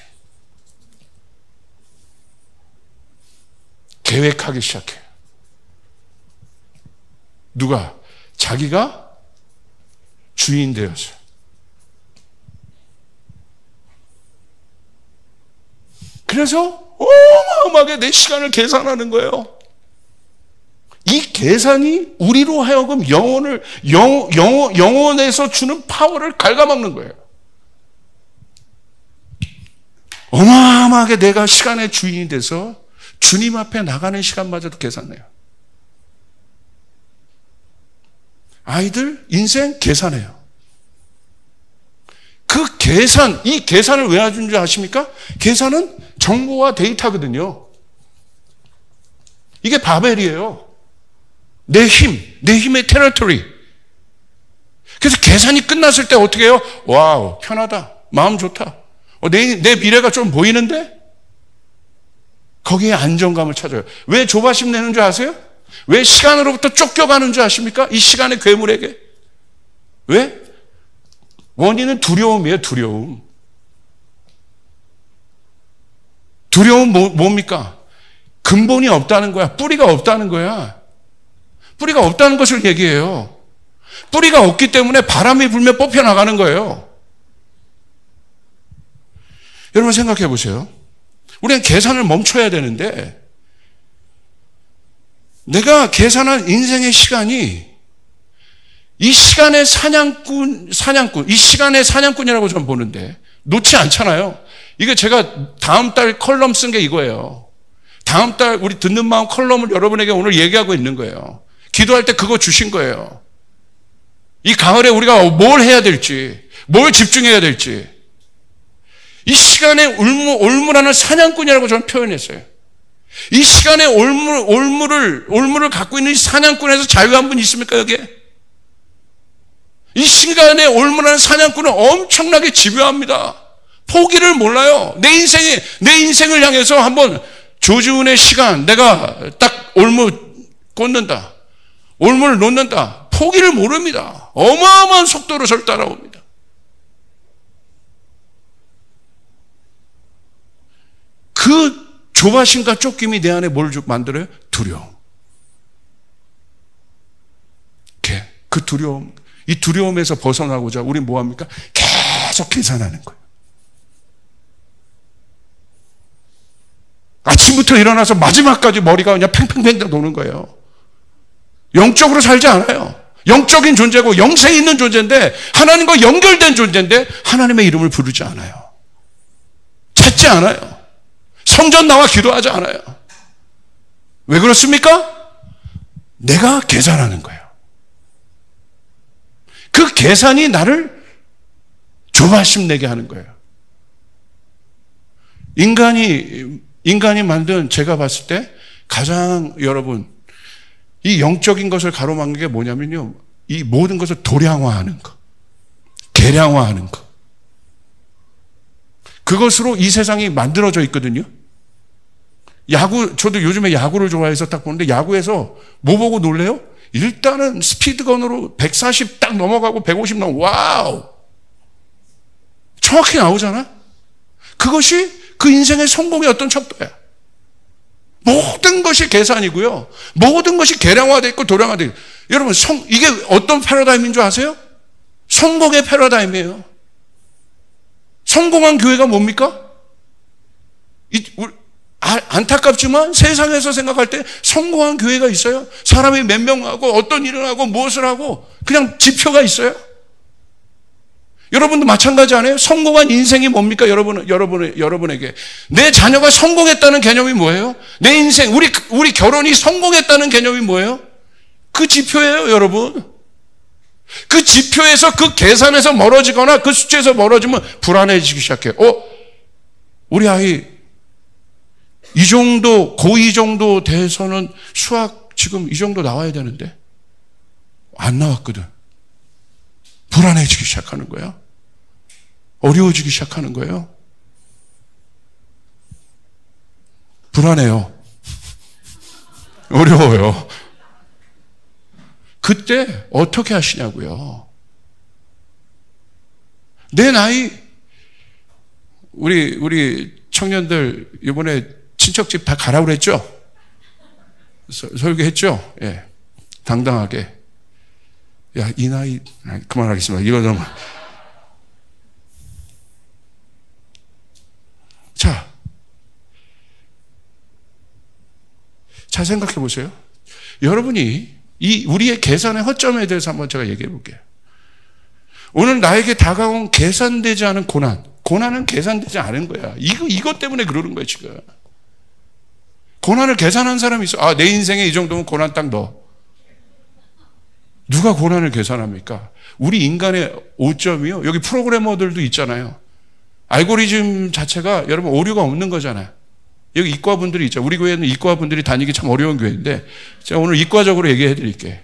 Speaker 1: 계획하기 시작해요. 누가? 자기가 주인 되어서. 그래서 어마어마하게 내 시간을 계산하는 거예요. 이 계산이 우리로 하여금 영혼에서 주는 파워를 갉아먹는 거예요. 어마어마하게 내가 시간의 주인이 돼서 주님 앞에 나가는 시간마저도 계산해요. 아이들 인생 계산해요. 그 계산, 이 계산을 왜 해준 줄 아십니까? 계산은 정보와 데이터거든요. 이게 바벨이에요. 내 힘의 테리토리. 그래서 계산이 끝났을 때 어떻게 해요? 와우, 편하다. 마음 좋다. 내 미래가 좀 보이는데? 거기에 안정감을 찾아요. 왜 조바심 내는 줄 아세요? 왜 시간으로부터 쫓겨가는 줄 아십니까? 이 시간의 괴물에게. 왜? 원인은 두려움이에요, 두려움. 두려움은 뭡니까? 근본이 없다는 거야. 뿌리가 없다는 거야. 뿌리가 없다는 것을 얘기해요. 뿌리가 없기 때문에 바람이 불면 뽑혀나가는 거예요. 여러분 생각해 보세요. 우리는 계산을 멈춰야 되는데, 내가 계산한 인생의 시간이 이 시간의 사냥꾼, 이 시간의 사냥꾼이라고 저는 보는데, 놓지 않잖아요. 이게 제가 다음 달 컬럼 쓴 게 이거예요. 다음 달 우리 듣는 마음 컬럼을 여러분에게 오늘 얘기하고 있는 거예요. 기도할 때 그거 주신 거예요. 이 가을에 우리가 뭘 해야 될지, 뭘 집중해야 될지. 이 시간에 올무라는 사냥꾼이라고 저는 표현했어요. 이 시간에 올무를 갖고 있는 이 사냥꾼에서 자유한 분 있습니까, 여기에? 이 시간에 올무라는 사냥꾼은 엄청나게 집요합니다. 포기를 몰라요. 내 인생을 향해서 한번 조지훈의 시간, 내가 딱 올무 꽂는다. 올무를 놓는다. 포기를 모릅니다. 어마어마한 속도로 저를 따라옵니다. 그 조바심과 쫓김이 내 안에 뭘 만들어요? 두려움. 그 두려움, 이 두려움에서 벗어나고자 우리 뭐 합니까? 계속 계산하는 거예요. 아침부터 일어나서 마지막까지 머리가 그냥 팽팽팽 도는 거예요. 영적으로 살지 않아요. 영적인 존재고 영생이 있는 존재인데, 하나님과 연결된 존재인데 하나님의 이름을 부르지 않아요. 찾지 않아요. 성전 나와 기도하지 않아요. 왜 그렇습니까? 내가 계산하는 거예요. 그 계산이 나를 조바심 내게 하는 거예요. 인간이 만든, 제가 봤을 때 가장, 여러분, 이 영적인 것을 가로막는 게 뭐냐면요, 이 모든 것을 도량화하는 거, 계량화하는 거. 그것으로 이 세상이 만들어져 있거든요. 저도 요즘에 야구를 좋아해서 딱 보는데, 야구에서 뭐 보고 놀래요? 일단은 스피드건으로 140 딱 넘어가고 150 와우! 정확히 나오잖아? 그것이 그 인생의 성공의 어떤 척도야. 모든 것이 계산이고요. 모든 것이 계량화되어 있고 도량화되어 있고. 여러분, 이게 어떤 패러다임인 줄 아세요? 성공의 패러다임이에요. 성공한 교회가 뭡니까? 안타깝지만 세상에서 생각할 때 성공한 교회가 있어요. 사람이 몇 명하고 어떤 일을 하고 무엇을 하고 그냥 지표가 있어요. 여러분도 마찬가지 아니에요? 성공한 인생이 뭡니까? 여러분에게 내 자녀가 성공했다는 개념이 뭐예요? 내 인생, 우리 결혼이 성공했다는 개념이 뭐예요? 그 지표예요, 여러분. 그 지표에서, 그 계산에서 멀어지거나 그 수치에서 멀어지면 불안해지기 시작해요. 우리 아이 이 정도, 고2 정도 돼서는 수학 지금 이 정도 나와야 되는데 안 나왔거든. 불안해지기 시작하는 거예요. 어려워지기 시작하는 거예요. 불안해요. 어려워요. 그때 어떻게 하시냐고요. 내 나이, 우리 청년들 이번에 친척집 다 가라고 그랬죠? 설교했죠? 예. 당당하게. 야, 이 나이, 그만하겠습니다. 이거 좀. 자, 생각해 보세요. 여러분이 우리의 계산의 허점에 대해서 한번 제가 얘기해 볼게요. 오늘 나에게 다가온 계산되지 않은 고난은 계산되지 않은 거야. 이것 때문에 그러는 거야, 지금. 고난을 계산한 사람이 있어. 내 인생에 이 정도면 고난 딱 넣어. 누가 고난을 계산합니까? 우리 인간의 오점이요. 여기 프로그래머들도 있잖아요. 알고리즘 자체가 여러분 오류가 없는 거잖아요. 여기 이과분들이 있죠. 우리 교회는 이과분들이 다니기 참 어려운 교회인데 제가 오늘 이과적으로 얘기해 드릴게요.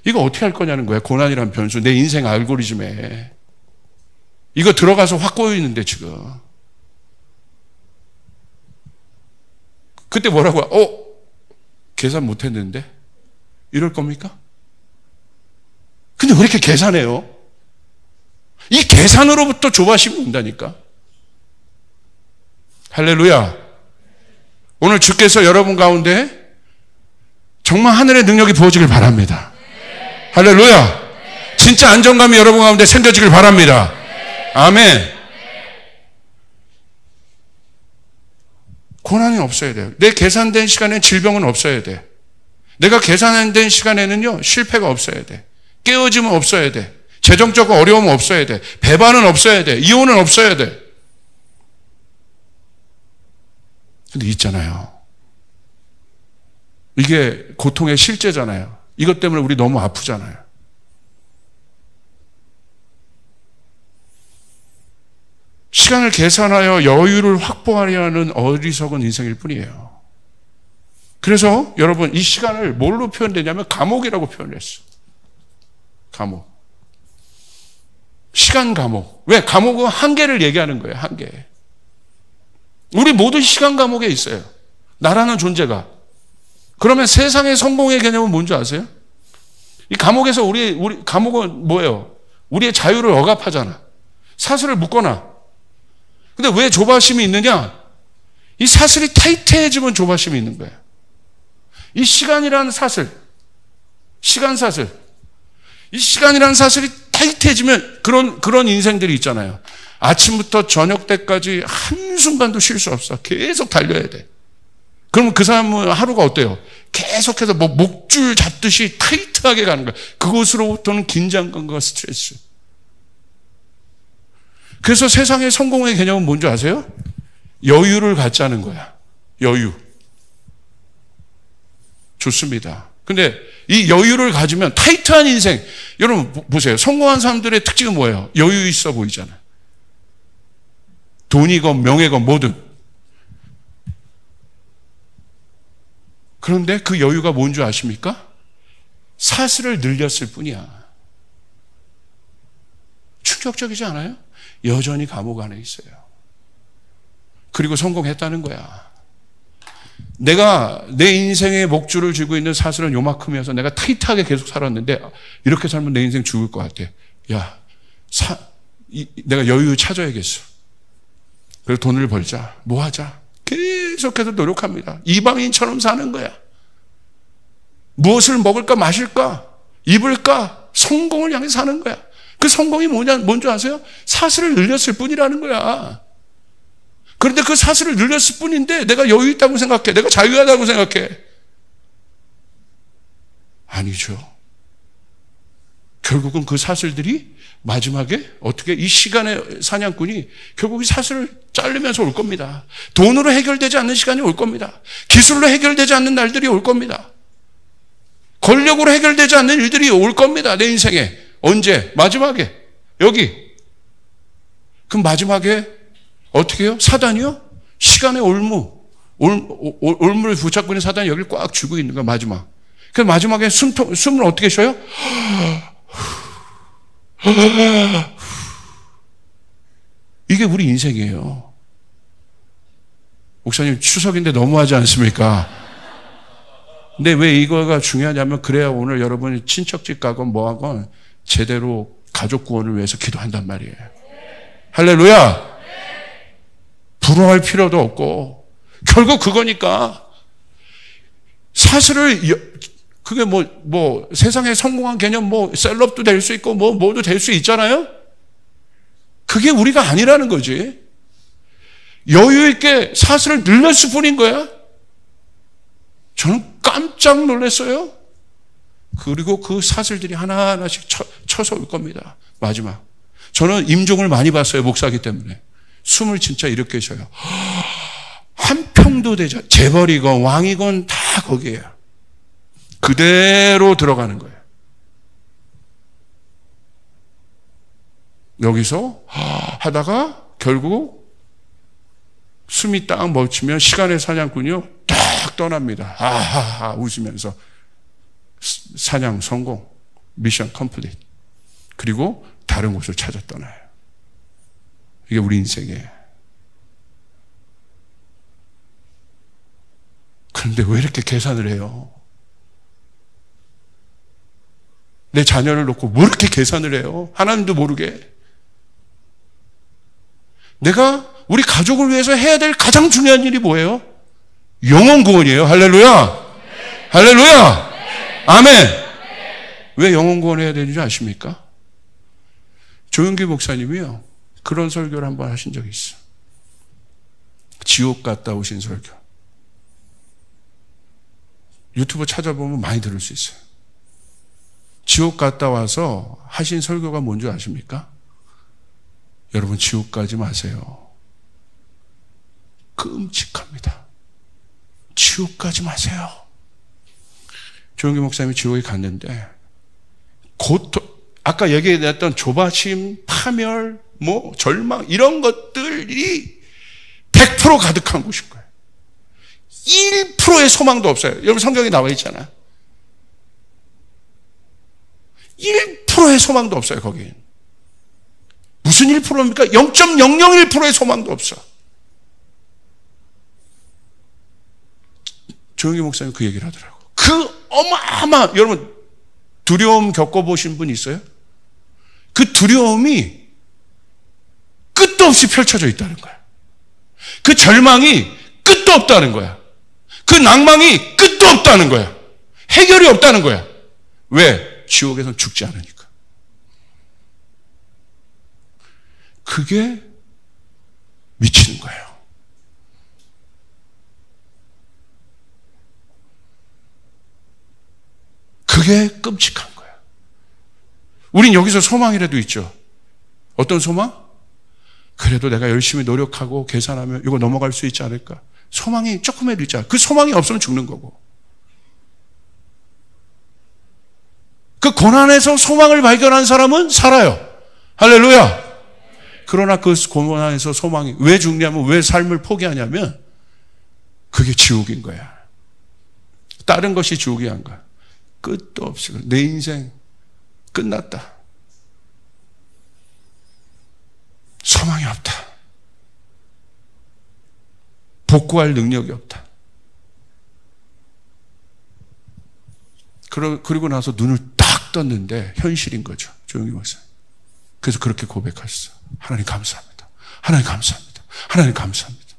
Speaker 1: 이거 어떻게 할 거냐는 거야. 고난이란 변수. 내 인생 알고리즘에. 이거 들어가서 확 꼬이는데 지금. 그때 뭐라고? 계산 못했는데? 이럴 겁니까? 근데 왜 이렇게 계산해요? 이 계산으로부터 조바심이 온다니까. 할렐루야. 오늘 주께서 여러분 가운데 정말 하늘의 능력이 부어지길 바랍니다. 할렐루야. 진짜 안정감이 여러분 가운데 생겨지길 바랍니다. 아멘. 고난이 없어야 돼요. 내 계산된 시간에 질병은 없어야 돼. 내가 계산된 시간에는요, 실패가 없어야 돼. 깨어짐은 없어야 돼. 재정적 어려움은 없어야 돼. 배반은 없어야 돼. 이혼은 없어야 돼. 근데 있잖아요. 이게 고통의 실제잖아요. 이것 때문에 우리 너무 아프잖아요. 시간을 계산하여 여유를 확보하려는 어리석은 인생일 뿐이에요. 그래서 여러분 이 시간을 뭘로 표현되냐면 감옥이라고 표현했어. 감옥. 시간 감옥. 왜? 감옥은 한계를 얘기하는 거예요. 한계. 우리 모두 시간 감옥에 있어요. 나라는 존재가. 그러면 세상의 성공의 개념은 뭔지 아세요? 이 감옥에서 우리 감옥은 뭐예요? 우리의 자유를 억압하잖아. 사슬을 묶거나. 근데 왜 조바심이 있느냐? 이 사슬이 타이트해지면 조바심이 있는 거예요. 이 시간이라는 사슬, 시간 사슬. 이 시간이라는 사슬이 타이트해지면 그런 인생들이 있잖아요. 아침부터 저녁 때까지 한순간도 쉴 수 없어. 계속 달려야 돼. 그러면 그 사람은 하루가 어때요? 계속해서 뭐 목줄 잡듯이 타이트하게 가는 거야. 그것으로부터는 긴장감과 스트레스. 그래서 세상의 성공의 개념은 뭔지 아세요? 여유를 갖자는 거야. 여유. 좋습니다. 근데 이 여유를 가지면 타이트한 인생. 여러분 보세요. 성공한 사람들의 특징은 뭐예요? 여유 있어 보이잖아요. 돈이건 명예건 뭐든. 그런데 그 여유가 뭔지 아십니까? 사슬을 늘렸을 뿐이야. 충격적이지 않아요? 여전히 감옥 안에 있어요. 그리고 성공했다는 거야. 내가 내 인생의 목줄을 쥐고 있는 사슬은 요만큼이어서 내가 타이트하게 계속 살았는데 이렇게 살면 내 인생 죽을 것 같아. 야, 내가 여유 찾아야겠어. 그래서 돈을 벌자. 뭐 하자. 계속해서 노력합니다. 이방인처럼 사는 거야. 무엇을 먹을까 마실까 입을까 성공을 향해 사는 거야. 그 성공이 뭔지 아세요? 사슬을 늘렸을 뿐이라는 거야. 그런데 그 사슬을 늘렸을 뿐인데 내가 여유 있다고 생각해. 내가 자유하다고 생각해. 아니죠. 결국은 그 사슬들이 마지막에 어떻게 이 시간의 사냥꾼이 결국 이 사슬을 자르면서 올 겁니다. 돈으로 해결되지 않는 시간이 올 겁니다. 기술로 해결되지 않는 날들이 올 겁니다. 권력으로 해결되지 않는 일들이 올 겁니다. 내 인생에. 언제? 마지막에. 여기. 그럼 마지막에 어떻게 해요? 사단이요? 시간의 올무를 붙잡고 있는 사단이 여기를 꽉 쥐고 있는 거야, 마지막. 그래서 마지막에 숨을 어떻게 쉬어요? 이게 우리 인생이에요. 목사님, 추석인데 너무하지 않습니까? 근데 왜 이거가 중요하냐면 그래야 오늘 여러분이 친척집 가건 뭐하건 제대로 가족 구원을 위해서 기도한단 말이에요. 할렐루야! 부러워할 필요도 없고 결국 그거니까 사슬을 그게 뭐 세상에 성공한 개념 뭐 셀럽도 될 수 있고 뭐도 될 수 있잖아요. 그게 우리가 아니라는 거지. 여유 있게 사슬을 늘렸을 뿐인 거야. 저는 깜짝 놀랐어요. 그리고 그 사슬들이 하나하나씩 쳐서 올 겁니다. 마지막. 저는 임종을 많이 봤어요. 목사기 때문에. 숨을 진짜 이렇게 쉬어요. 한 평도 되죠. 재벌이건 왕이건 다 거기에요. 그대로 들어가는 거예요. 여기서 하다가 결국 숨이 딱 멈추면 시간의 사냥꾼이요 딱 떠납니다. 아하하 웃으면서 사냥 성공, 미션 컴플릿. 그리고 다른 곳을 찾아 떠나요. 이게 우리 인생이에요. 그런데 왜 이렇게 계산을 해요? 내 자녀를 놓고 뭐 이렇게 계산을 해요? 하나님도 모르게. 내가 우리 가족을 위해서 해야 될 가장 중요한 일이 뭐예요? 영혼 구원이에요. 할렐루야. 할렐루야. 아멘. 왜 영혼 구원해야 되는지 아십니까? 조용기 목사님이요. 그런 설교를 한번 하신 적이 있어. 지옥 갔다 오신 설교. 유튜브 찾아보면 많이 들을 수 있어요. 지옥 갔다 와서 하신 설교가 뭔지 아십니까? 여러분 지옥 가지 마세요. 끔찍합니다. 지옥 가지 마세요. 조용기 목사님이 지옥에 갔는데 아까 얘기했던 조바심, 파멸, 절망 이런 것들이 100% 가득한 곳인 거예요. 1%의 소망도 없어요. 여러분 성경에 나와 있잖아요. 1%의 소망도 없어요, 거긴. 무슨 1%입니까? 0.001%의 소망도 없어. 조영기 목사님 그 얘기를 하더라고. 그 어마어마한, 여러분, 두려움 겪어보신 분 있어요? 그 두려움이 끝도 없이 펼쳐져 있다는 거야. 그 절망이 끝도 없다는 거야. 그 낭망이 끝도 없다는 거야. 해결이 없다는 거야. 왜? 지옥에선 죽지 않으니까. 그게 미치는 거예요. 그게 끔찍한 거야. 우린 여기서 소망이라도 있죠. 어떤 소망? 그래도 내가 열심히 노력하고 계산하면 이거 넘어갈 수 있지 않을까? 소망이 조금이라도 있잖아. 그 소망이 없으면 죽는 거고. 그 고난에서 소망을 발견한 사람은 살아요. 할렐루야. 그러나 그 고난에서 소망이 왜 죽냐면, 왜 삶을 포기하냐면 그게 지옥인 거야. 다른 것이 지옥이 한 거야. 끝도 없이 내 인생 끝났다. 소망이 없다. 복구할 능력이 없다. 그리고 나서 눈을 딱 떴는데 현실인 거죠. 조영기 목사님. 그래서 그렇게 고백했어. 하나님 감사합니다. 하나님 감사합니다. 하나님 감사합니다.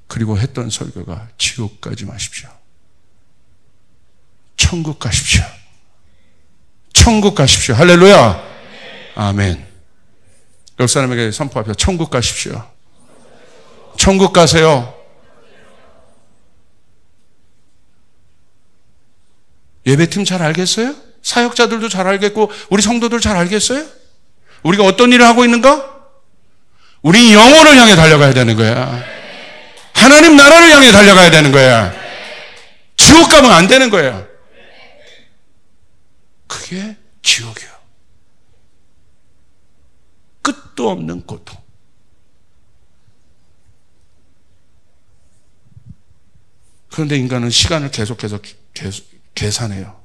Speaker 1: 그리고 했던 설교가 지옥 가지 마십시오. 천국 가십시오. 천국 가십시오. 할렐루야. 아멘. 옆 사람에게 선포하십시오. 천국 가십시오. 천국 가세요. 예배팀 잘 알겠어요? 사역자들도 잘 알겠고 우리 성도들 잘 알겠어요? 우리가 어떤 일을 하고 있는가? 우리 영혼을 향해 달려가야 되는 거야. 하나님 나라를 향해 달려가야 되는 거야. 지옥 가면 안 되는 거야. 그게 지옥이요. 끝도 없는 고통. 그런데 인간은 시간을 계속해서 계산해요.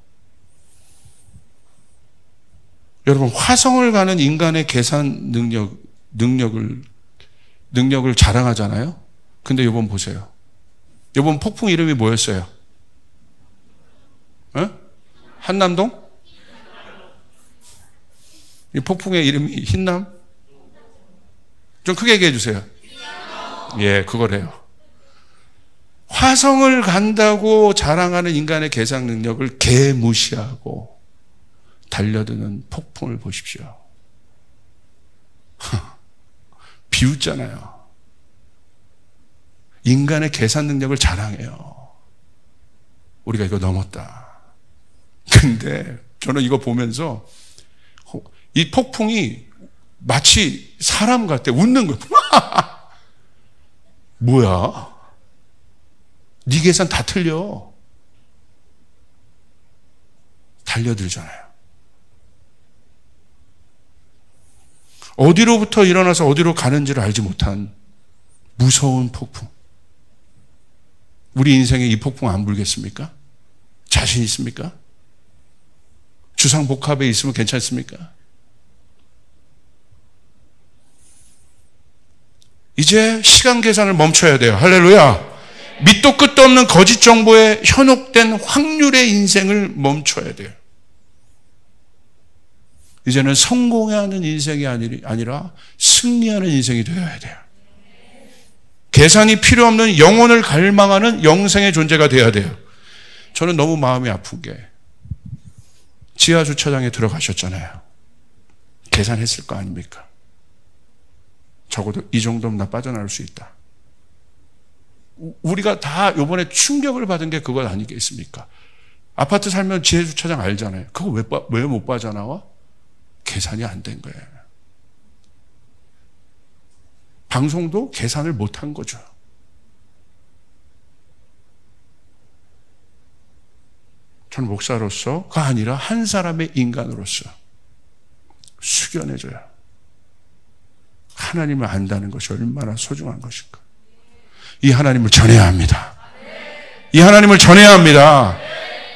Speaker 1: 여러분, 화성을 가는 인간의 계산 능력을 자랑하잖아요. 근데 이번 보세요. 이번 폭풍 이름이 뭐였어요? 한남동? 이 폭풍의 이름이 흰남? 좀 크게 얘기해 주세요. 예, 그거래요. 화성을 간다고 자랑하는 인간의 계산 능력을 개무시하고 달려드는 폭풍을 보십시오. 비웃잖아요. 인간의 계산 능력을 자랑해요. 우리가 이거 넘었다. 근데 저는 이거 보면서 이 폭풍이 마치 사람 같아. 웃는 거야. 뭐야? 네 계산 다 틀려. 달려들잖아요. 어디로부터 일어나서 어디로 가는지를 알지 못한 무서운 폭풍. 우리 인생에 이 폭풍 안 불겠습니까? 자신 있습니까? 주상복합에 있으면 괜찮습니까? 이제 시간 계산을 멈춰야 돼요. 할렐루야. 밑도 끝도 없는 거짓 정보에 현혹된 확률의 인생을 멈춰야 돼요. 이제는 성공하는 인생이 아니라 승리하는 인생이 되어야 돼요. 계산이 필요 없는 영혼을 갈망하는 영생의 존재가 되어야 돼요. 저는 너무 마음이 아픈 게 지하 주차장에 들어가셨잖아요. 계산했을 거 아닙니까? 적어도 이 정도면 나 빠져나올 수 있다. 우리가 다 이번에 충격을 받은 게 그것 아니겠습니까? 아파트 살면 지하 주차장 알잖아요. 그거 왜 못 빠져나와? 계산이 안 된 거예요. 방송도 계산을 못한 거죠. 저는 목사로서가 아니라 한 사람의 인간으로서 숙연해져요. 하나님을 안다는 것이 얼마나 소중한 것인가. 이 하나님을 전해야 합니다. 이 하나님을 전해야 합니다.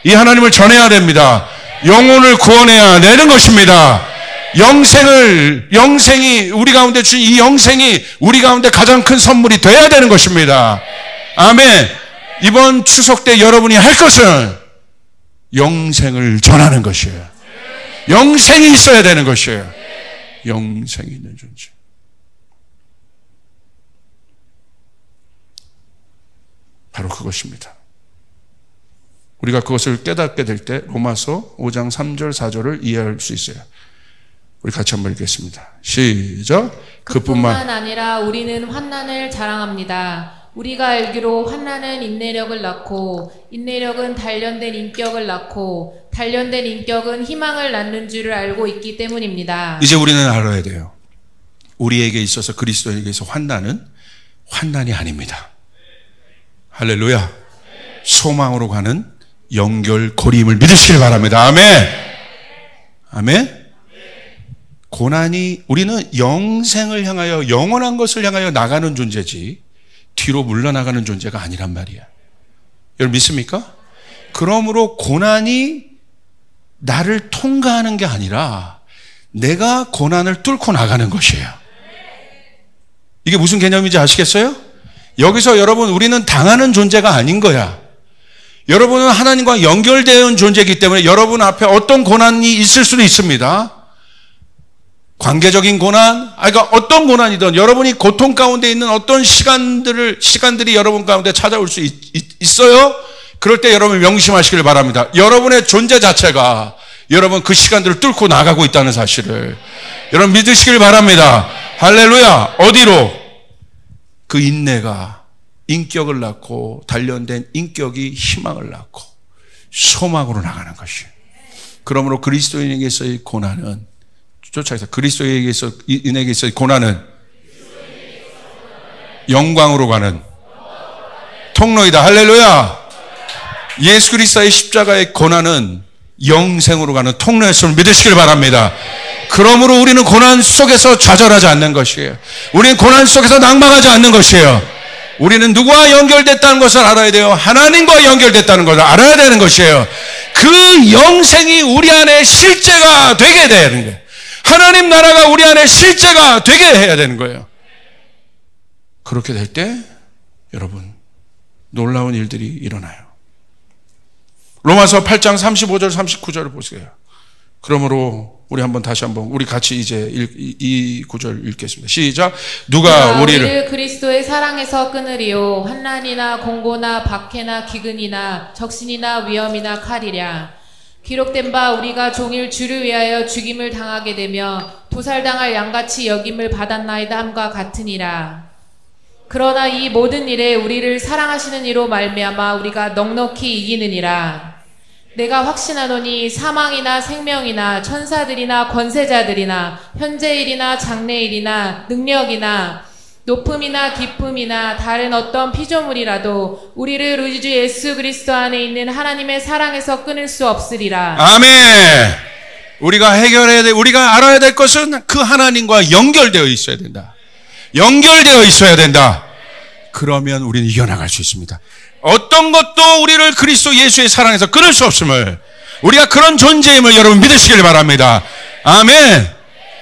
Speaker 1: 이 하나님을 전해야 됩니다. 영혼을 구원해야 되는 것입니다. 영생이 우리 가운데 주신 이 영생이 우리 가운데 가장 큰 선물이 되어야 되는 것입니다. 아멘. 이번 추석 때 여러분이 할 것은 영생을 전하는 것이에요. 영생이 있어야 되는 것이에요. 영생이 있는 존재. 바로 그것입니다. 우리가 그것을 깨닫게 될 때 로마서 5장 3절 4절을 이해할 수 있어요. 우리 같이 한번 읽겠습니다. 시작.
Speaker 2: 그뿐만 아니라 우리는 환난을 자랑합니다. 우리가 알기로 환난은 인내력을 낳고 인내력은 단련된 인격을 낳고 단련된 인격은 희망을 낳는 줄을 알고 있기 때문입니다.
Speaker 1: 이제 우리는 알아야 돼요. 우리에게 있어서 그리스도에게 있어 환난이 아닙니다. 할렐루야. 소망으로 가는 연결고리임을 믿으시길 바랍니다. 아멘. 아멘. 고난이 우리는 영생을 향하여 영원한 것을 향하여 나가는 존재지 뒤로 물러나가는 존재가 아니란 말이야. 여러분 믿습니까? 그러므로 고난이 나를 통과하는 게 아니라 내가 고난을 뚫고 나가는 것이에요. 이게 무슨 개념인지 아시겠어요? 여기서 여러분 우리는 당하는 존재가 아닌 거야. 여러분은 하나님과 연결되어 온 존재이기 때문에 여러분 앞에 어떤 고난이 있을 수도 있습니다. 관계적인 고난, 그러니까 어떤 고난이든 여러분이 고통 가운데 있는 어떤 시간들이 여러분 가운데 찾아올 수 있어요. 그럴 때 여러분 명심하시길 바랍니다. 여러분의 존재 자체가 여러분 그 시간들을 뚫고 나가고 있다는 사실을 여러분 믿으시길 바랍니다. 할렐루야. 어디로? 그 인내가 인격을 낳고 단련된 인격이 희망을 낳고 소망으로 나가는 것이에요. 그러므로 그리스도인에게서의 고난은 쫓아서 그리스도인에게서 고난은 영광으로 가는 통로이다. 할렐루야. 예수 그리스도의 십자가의 고난은 영생으로 가는 통로였음을 믿으시길 바랍니다. 그러므로 우리는 고난 속에서 좌절하지 않는 것이에요. 우리는 고난 속에서 낭망하지 않는 것이에요. 우리는 누구와 연결됐다는 것을 알아야 돼요. 하나님과 연결됐다는 것을 알아야 되는 것이에요. 그 영생이 우리 안에 실제가 되게 되는 거예요. 하나님 나라가 우리 안에 실제가 되게 해야 되는 거예요. 그렇게 될 때 여러분 놀라운 일들이 일어나요. 로마서 8장 35절 39절을 보세요. 그러므로 우리 같이 이제 이 구절 읽겠습니다. 시작. 누가 우리를
Speaker 2: 그리스도의 사랑에서 끊으리요 환난이나 공고나 박해나 기근이나 적신이나 위험이나 칼이랴. 기록된 바 우리가 종일 주를 위하여 죽임을 당하게 되며 도살당할 양같이 여김을 받았나이다 함과 같으니라. 그러나 이 모든 일에 우리를 사랑하시는 이로 말미암아 우리가 넉넉히 이기느니라. 내가 확신하노니 사망이나 생명이나 천사들이나 권세자들이나 현재일이나 장래일이나 능력이나 높음이나 깊음이나 다른 어떤 피조물이라도 우리를 우리 주 예수 그리스도 안에 있는 하나님의 사랑에서 끊을 수 없으리라.
Speaker 1: 아멘. 우리가 알아야 될 것은 그 하나님과 연결되어 있어야 된다. 연결되어 있어야 된다. 그러면 우리는 이겨나갈 수 있습니다. 어떤 것도 우리를 그리스도 예수의 사랑에서 끊을 수 없음을, 우리가 그런 존재임을 여러분 믿으시길 바랍니다. 아멘.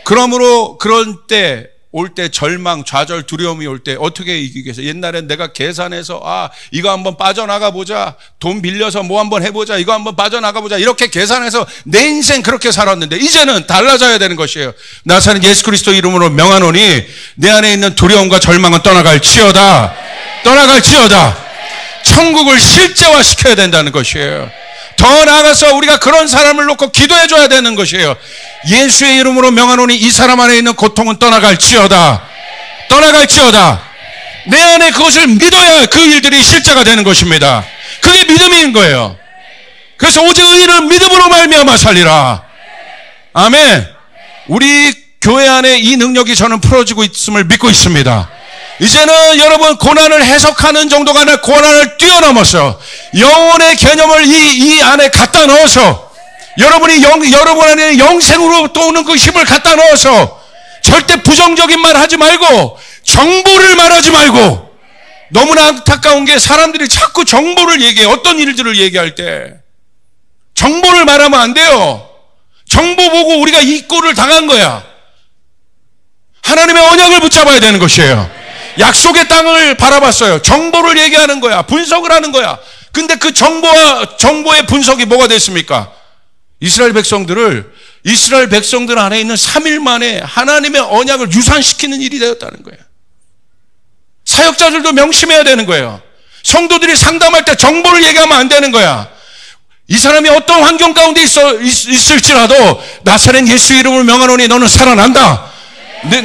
Speaker 1: 그러므로 그런 때 올 때 절망, 좌절, 두려움이 올 때 어떻게 이기겠어요? 옛날엔 내가 계산해서 이거 한번 빠져나가 보자, 돈 빌려서 뭐 한번 해보자, 이거 한번 빠져나가 보자, 이렇게 계산해서 내 인생 그렇게 살았는데 이제는 달라져야 되는 것이에요. 나사는 예수 그리스도 이름으로 명하노니 내 안에 있는 두려움과 절망은 떠나갈지어다. 떠나갈지어다. 천국을 실제화시켜야 된다는 것이에요. 더 나아가서 우리가 그런 사람을 놓고 기도해 줘야 되는 것이에요. 예수의 이름으로 명하노니 이 사람 안에 있는 고통은 떠나갈지어다. 떠나갈지어다. 내 안에 그것을 믿어야 그 일들이 실제가 되는 것입니다. 그게 믿음인 거예요. 그래서 오직 의인은 믿음으로 말미암아 살리라. 아멘. 우리 교회 안에 이 능력이 저는 풀어지고 있음을 믿고 있습니다. 이제는 여러분 고난을 해석하는 정도가 아니라 고난을 뛰어넘어서 영혼의 개념을 이 안에 갖다 넣어서 여러분 안에 영생으로부터 오는 그 힘을 갖다 넣어서 절대 부정적인 말 하지 말고 정보를 말하지 말고 너무나 안타까운 게 사람들이 자꾸 정보를 얘기해. 어떤 일들을 얘기할 때 정보를 말하면 안 돼요. 정보 보고 우리가 이 꼴을 당한 거야. 하나님의 언약을 붙잡아야 되는 것이에요. 약속의 땅을 바라봤어요. 정보를 얘기하는 거야. 분석을 하는 거야. 근데 그 정보의 분석이 뭐가 됐습니까? 이스라엘 백성들 안에 있는 3일 만에 하나님의 언약을 유산시키는 일이 되었다는 거예요. 사역자들도 명심해야 되는 거예요. 성도들이 상담할 때 정보를 얘기하면 안 되는 거야. 이 사람이 어떤 환경 가운데 있을지라도 나사렛 예수 이름을 명하노니 너는 살아난다.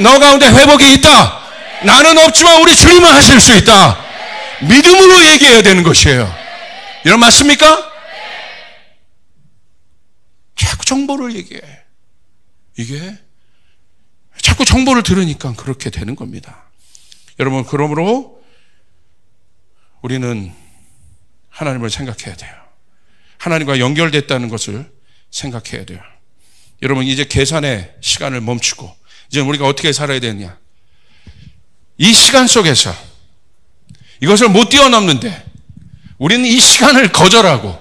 Speaker 1: 너 가운데 회복이 있다. 나는 없지만 우리 주님은 하실 수 있다. 믿음으로 얘기해야 되는 것이에요. 여러분 맞습니까? 자꾸 정보를 얘기해. 이게 자꾸 정보를 들으니까 그렇게 되는 겁니다. 여러분, 그러므로 우리는 하나님을 생각해야 돼요. 하나님과 연결됐다는 것을 생각해야 돼요. 여러분, 이제 계산의 시간을 멈추고 이제 우리가 어떻게 살아야 되느냐. 이 시간 속에서 이것을 못 뛰어넘는데 우리는 이 시간을 거절하고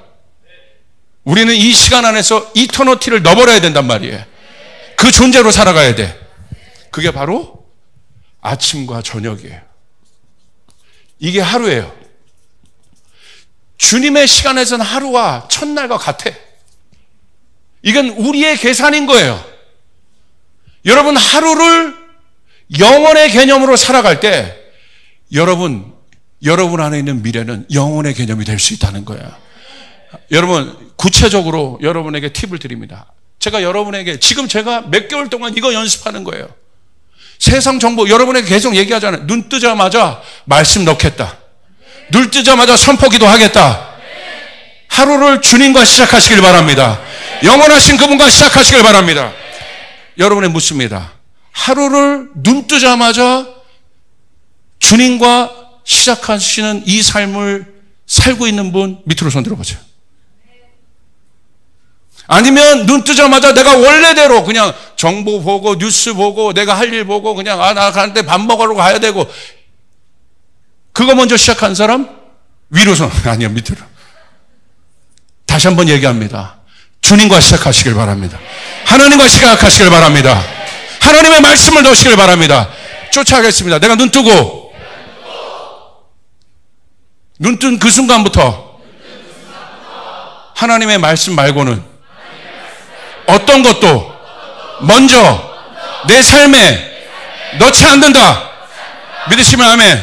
Speaker 1: 우리는 이 시간 안에서 이터너티를 넣어버려야 된단 말이에요. 그 존재로 살아가야 돼. 그게 바로 아침과 저녁이에요. 이게 하루예요. 주님의 시간에서는 하루와 첫날과 같아. 이건 우리의 계산인 거예요. 여러분, 하루를 영원의 개념으로 살아갈 때 여러분 안에 있는 미래는 영혼의 개념이 될 수 있다는 거예요. 여러분, 구체적으로 여러분에게 팁을 드립니다. 제가 여러분에게 지금 제가 몇 개월 동안 이거 연습하는 거예요. 세상 정보 여러분에게 계속 얘기하잖아요. 눈 뜨자마자 말씀 넣겠다. 눈 뜨자마자 선포기도 하겠다. 하루를 주님과 시작하시길 바랍니다. 영원하신 그분과 시작하시길 바랍니다. 여러분의 묻습니다. 하루를 눈 뜨자마자 주님과 시작하시는 이 삶을 살고 있는 분 밑으로 손 들어보세요. 아니면 눈 뜨자마자 내가 원래대로 그냥 정보 보고 뉴스 보고 내가 할 일 보고 그냥 나 가는데 밥 먹으러 가야 되고 그거 먼저 시작한 사람 위로 손 아니요 밑으로. 다시 한번 얘기합니다. 주님과 시작하시길 바랍니다. 하나님과 시작하시길 바랍니다. 하나님의 말씀을 넣으시길 바랍니다. 쫓아가겠습니다. 내가 눈 뜨고 눈 뜬 그 순간부터 하나님의 말씀 말고는 어떤 것도 먼저 내 삶에 넣지 않는다. 믿으시면 아멘.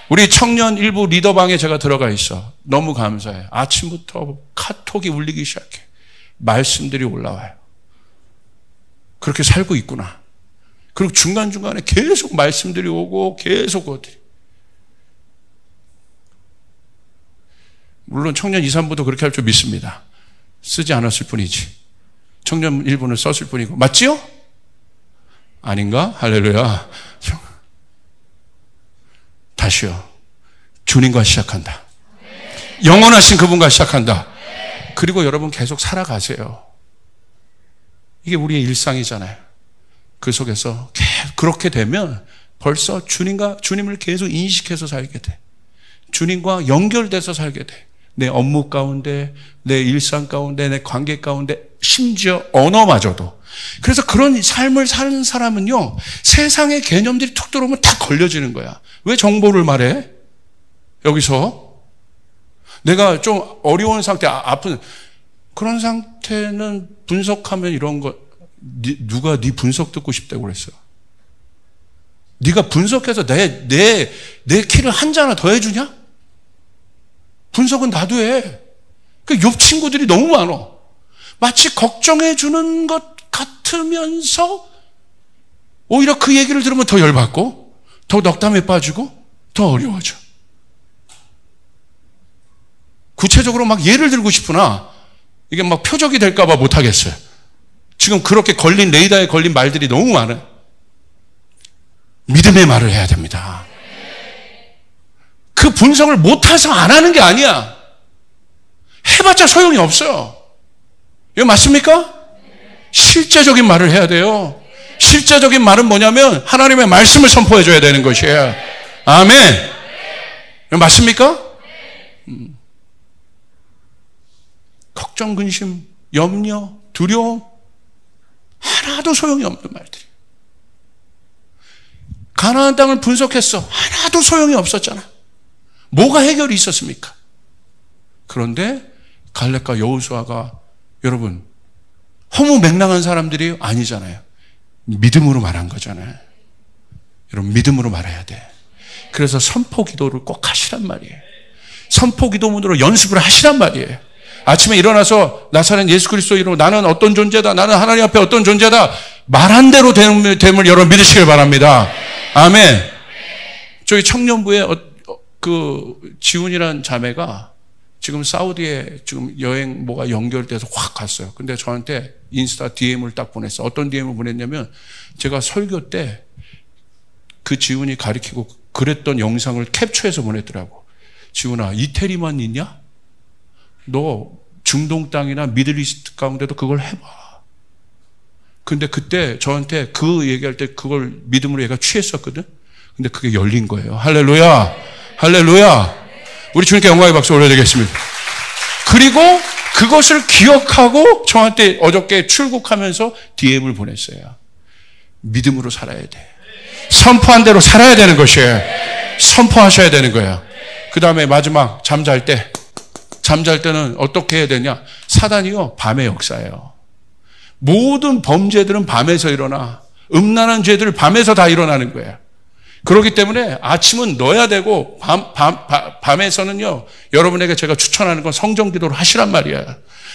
Speaker 1: 우리 청년 일부 리더방에 제가 들어가 있어. 너무 감사해요. 아침부터 카톡이 울리기 시작해. 말씀들이 올라와요. 그렇게 살고 있구나. 그리고 중간중간에 계속 말씀들이 오고 계속 것들이. 물론 청년 2, 3부도 그렇게 할 줄 믿습니다. 쓰지 않았을 뿐이지. 청년 일부는 썼을 뿐이고. 맞지요? 아닌가? 할렐루야. 다시요. 주님과 시작한다. 영원하신 그분과 시작한다. 그리고 여러분 계속 살아가세요. 이게 우리의 일상이잖아요. 그 속에서 그렇게 되면 벌써 주님을 계속 인식해서 살게 돼. 주님과 연결돼서 살게 돼. 내 업무 가운데, 내 일상 가운데, 내 관계 가운데, 심지어 언어마저도. 그래서 그런 삶을 사는 사람은요, 세상의 개념들이 툭 들어오면 다 걸려지는 거야. 왜 정보를 말해? 여기서. 내가 좀 어려운 상태, 아픈, 그런 상태는 분석하면 이런 거, 누가 네 분석 듣고 싶다고 그랬어? 네가 분석해서 내 키를 한 자나 더 해주냐? 분석은 나도 해. 그 욥 친구들이 너무 많아. 마치 걱정해 주는 것 같으면서 오히려 그 얘기를 들으면 더 열받고 더 넉담에 빠지고 더 어려워져. 구체적으로 막 예를 들고 싶으나 이게 막 표적이 될까 봐 못하겠어요. 지금 그렇게 걸린 레이더에 걸린 말들이 너무 많아요. 믿음의 말을 해야 됩니다. 그 분석을 못해서 안 하는 게 아니야. 해봤자 소용이 없어요. 이거 맞습니까? 실제적인 말을 해야 돼요. 실제적인 말은 뭐냐면 하나님의 말씀을 선포해 줘야 되는 것이에요. 아멘. 맞습니까? 걱정, 근심, 염려, 두려움 하나도 소용이 없는 말들이. 가나안 땅을 분석했어. 하나도 소용이 없었잖아. 뭐가 해결이 있었습니까? 그런데 갈렙과 여호수아가 여러분 허무맹랑한 사람들이 아니잖아요. 믿음으로 말한 거잖아요. 여러분 믿음으로 말해야 돼. 그래서 선포 기도를 꼭 하시란 말이에요. 선포 기도문으로 연습을 하시란 말이에요. 아침에 일어나서 나사렛 예수 그리스도 이름으로 나는 어떤 존재다. 나는 하나님 앞에 어떤 존재다. 말한 대로 됨을 여러분 믿으시길 바랍니다. 아멘. 저희 청년부에 지훈이란 자매가 지금 사우디에 지금 여행 뭐가 연결돼서 확 갔어요. 근데 저한테 인스타 DM을 딱 보냈어. 어떤 DM을 보냈냐면 제가 설교 때 그 지훈이 가리키고 그랬던 영상을 캡처해서 보냈더라고. 지훈아, 이태리만 있냐? 너 중동 땅이나 미들이스트 가운데도 그걸 해봐. 근데 그때 저한테 그 얘기할 때 그걸 믿음으로 얘가 취했었거든. 근데 그게 열린 거예요. 할렐루야. 할렐루야. 우리 주님께 영광의 박수 올려야 되겠습니다. 그리고 그것을 기억하고 저한테 어저께 출국하면서 DM을 보냈어요. 믿음으로 살아야 돼. 선포한 대로 살아야 되는 것이에요. 선포하셔야 되는 거예요. 그 다음에 마지막 잠잘 때는 어떻게 해야 되냐? 사단이요, 밤의 역사예요. 모든 범죄들은 밤에서 일어나. 음란한 죄들은 밤에서 다 일어나는 거예요. 그렇기 때문에 아침은 넣어야 되고 밤에서는요, 여러분에게 제가 추천하는 건 성전 기도를 하시란 말이에요.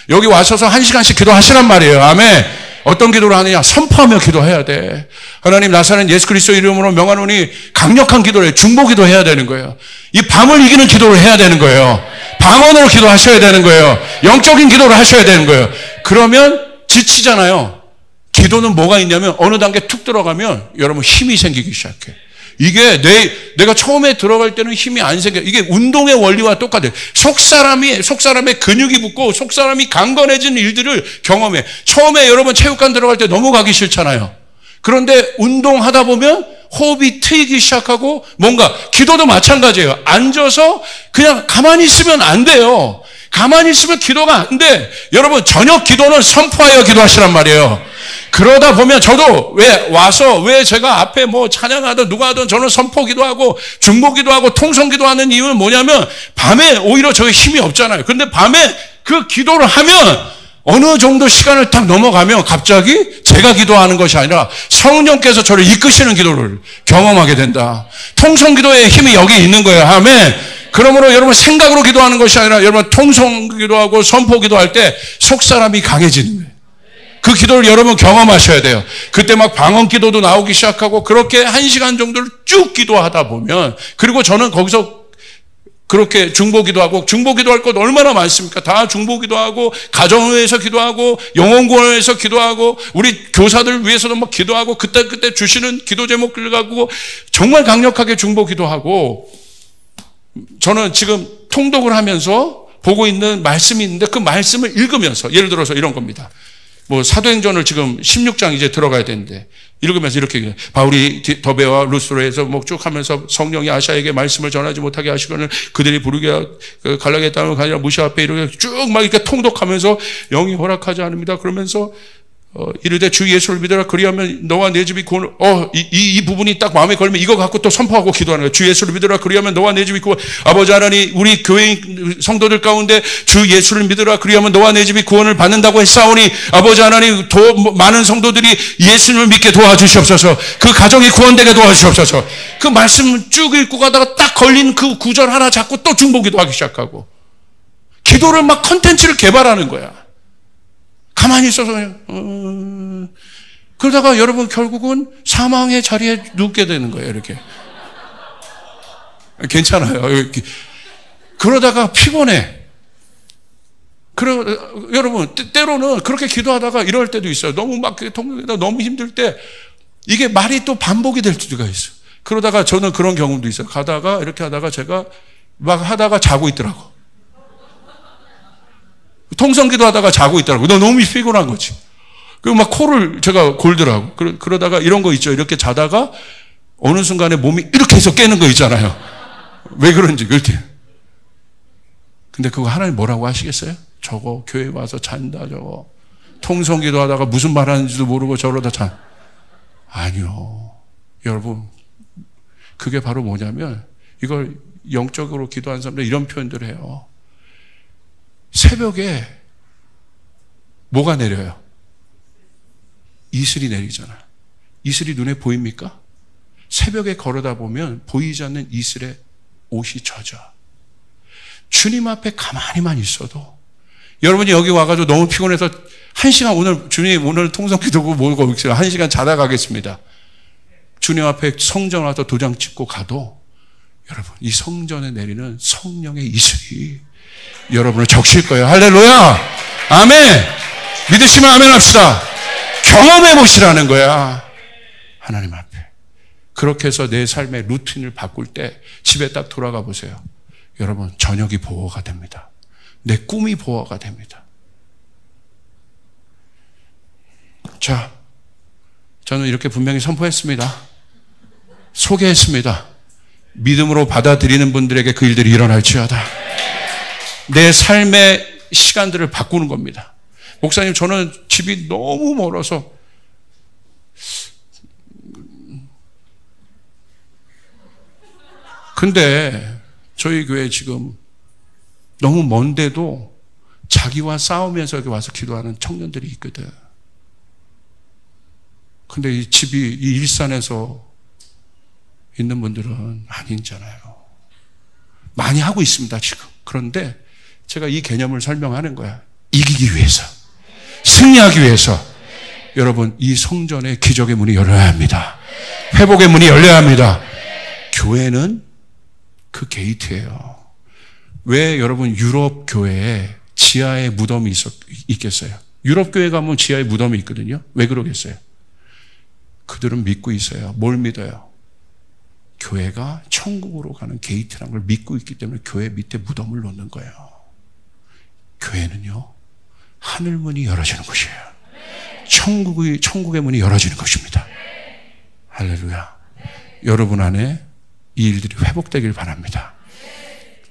Speaker 1: 여기 와셔서 1시간씩 기도하시란 말이에요. 아멘. 어떤 기도를 하느냐? 선포하며 기도해야 돼. 하나님 나사렛 예수 그리스도 이름으로 명하노니 강력한 기도를 중보 기도해야 되는 거예요. 이 밤을 이기는 기도를 해야 되는 거예요. 방언으로 기도하셔야 되는 거예요. 영적인 기도를 하셔야 되는 거예요. 그러면 지치잖아요. 기도는 뭐가 있냐면 어느 단계 툭 들어가면 여러분 힘이 생기기 시작해. 이게 내가 처음에 들어갈 때는 힘이 안 생겨. 이게 운동의 원리와 똑같아요. 속사람의 근육이 붙고 속사람이 강건해진 일들을 경험해. 처음에 여러분 체육관 들어갈 때 너무 가기 싫잖아요. 그런데 운동하다 보면 호흡이 트이기 시작하고 뭔가 기도도 마찬가지예요. 앉아서 그냥 가만히 있으면 안 돼요. 가만히 있으면 기도가 안 돼. 여러분 저녁 기도는 선포하여 기도하시란 말이에요. 그러다 보면 저도 왜 제가 앞에 뭐 찬양하든 누가 하든 저는 선포 기도하고 중보 기도하고 통성 기도하는 이유는 뭐냐면 밤에 오히려 저게 힘이 없잖아요. 근데 밤에 그 기도를 하면 어느 정도 시간을 딱 넘어가면 갑자기 제가 기도하는 것이 아니라 성령께서 저를 이끄시는 기도를 경험하게 된다. 통성 기도의 힘이 여기 있는 거예요. 아멘. 그러므로 여러분 생각으로 기도하는 것이 아니라 여러분 통성 기도하고 선포 기도할 때 속사람이 강해지는 거예요. 그 기도를 여러분 경험하셔야 돼요. 그때 막 방언 기도도 나오기 시작하고 그렇게 1시간 정도를 쭉 기도하다 보면 그리고 저는 거기서 그렇게 중보 기도하고 중보 기도할 것 얼마나 많습니까? 다 중보 기도하고 가정의회에서 기도하고 영혼구원회에서 기도하고 우리 교사들 위해서도 막 기도하고 그때 주시는 기도 제목들 갖고 정말 강력하게 중보 기도하고 저는 지금 통독을 하면서 보고 있는 말씀이 있는데 그 말씀을 읽으면서 예를 들어서 이런 겁니다. 뭐 사도행전을 지금 16장 이제 들어가야 되는데 읽으면서 이렇게 얘기해요. 바울이 더베와 루스로에서 뭐 쭉 하면서 성령이 아시아에게 말씀을 전하지 못하게 하시거늘 그들이 부르게 갈라게 땅을 가니라 무시 앞에 이렇게 쭉 막 이렇게 통독하면서 영이 허락하지 않습니다. 그러면서 이르되 주 예수를 믿어라 그리하면 너와 내 집이 구원을 이 부분이 딱 마음에 걸리면 이거 갖고 또 선포하고 기도하는 거예요. 주 예수를 믿어라 그리하면 너와 내 집이 구원. 아버지 하나님 우리 교회 성도들 가운데 주 예수를 믿어라 그리하면 너와 내 집이 구원을 받는다고 했사오니 아버지 하나님 더 많은 성도들이 예수님을 믿게 도와주시옵소서. 그 가정이 구원되게 도와주시옵소서. 그 말씀 쭉 읽고 가다가 딱 걸린 그 구절 하나 잡고 또 중보 기도하기 시작하고 기도를 막 컨텐츠를 개발하는 거야. 가만히 있어서 그러다가 여러분 결국은 사망의 자리에 눕게 되는 거예요. 이렇게 괜찮아요. 그러다가 피곤해. 여러분 때로는 그렇게 기도하다가 이럴 때도 있어요. 너무 막 너무 힘들 때 이게 말이 또 반복이 될 때가 있어요. 그러다가 저는 그런 경험도 있어요. 가다가 이렇게 하다가 제가 막 하다가 자고 있더라고. 통성기도 하다가 자고 있더라고. 너무 피곤한 거지. 그리고 막 코를 제가 골더라고. 그러다가 이런 거 있죠. 이렇게 자다가 어느 순간에 몸이 이렇게 해서 깨는 거 있잖아요. 왜 그런지 그렇게. 근데 그거 하나님 뭐라고 하시겠어요? 저거 교회 와서 잔다 저거. 통성기도 하다가 무슨 말 하는지도 모르고 저러다 잔. 아니요. 여러분 그게 바로 뭐냐면 이걸 영적으로 기도하는 사람들 이런 표현들을 해요. 새벽에 뭐가 내려요? 이슬이 내리잖아. 이슬이 눈에 보입니까? 새벽에 걸어다 보면 보이지 않는 이슬에 옷이 젖어. 주님 앞에 가만히만 있어도 여러분이 여기 와가지고 너무 피곤해서 1시간 오늘 주님 오늘 통성기도고 뭐고 1시간 자다 가겠습니다. 주님 앞에 성전 와서 도장 찍고 가도 여러분 이 성전에 내리는 성령의 이슬이 여러분을 적실 거예요. 할렐루야. 아멘. 믿으시면 아멘 합시다. 경험해 보시라는 거야. 하나님 앞에. 그렇게 해서 내 삶의 루틴을 바꿀 때 집에 딱 돌아가 보세요. 여러분 저녁이 보호가 됩니다. 내 꿈이 보호가 됩니다. 자, 저는 이렇게 분명히 선포했습니다. 소개했습니다. 믿음으로 받아들이는 분들에게 그 일들이 일어날지어다. 내 삶의 시간들을 바꾸는 겁니다. 목사님, 저는 집이 너무 멀어서 근데 저희 교회 지금 너무 먼데도 자기와 싸우면서 여기 와서 기도하는 청년들이 있거든. 근데 이 집이 이 일산에서 있는 분들은 아니잖아요. 많이 하고 있습니다, 지금. 그런데 제가 이 개념을 설명하는 거야. 이기기 위해서, 승리하기 위해서 여러분 이 성전의 기적의 문이 열려야 합니다. 회복의 문이 열려야 합니다. 교회는 그 게이트예요. 왜 여러분 유럽 교회에 지하에 무덤이 있겠어요? 유럽 교회 가면 지하에 무덤이 있거든요. 왜 그러겠어요? 그들은 믿고 있어요. 뭘 믿어요? 교회가 천국으로 가는 게이트라는 걸 믿고 있기 때문에 교회 밑에 무덤을 놓는 거예요. 교회는요, 하늘 문이 열어지는 곳이에요. 천국의 문이 열어지는 것입니다. 할렐루야. 여러분 안에 이 일들이 회복되길 바랍니다.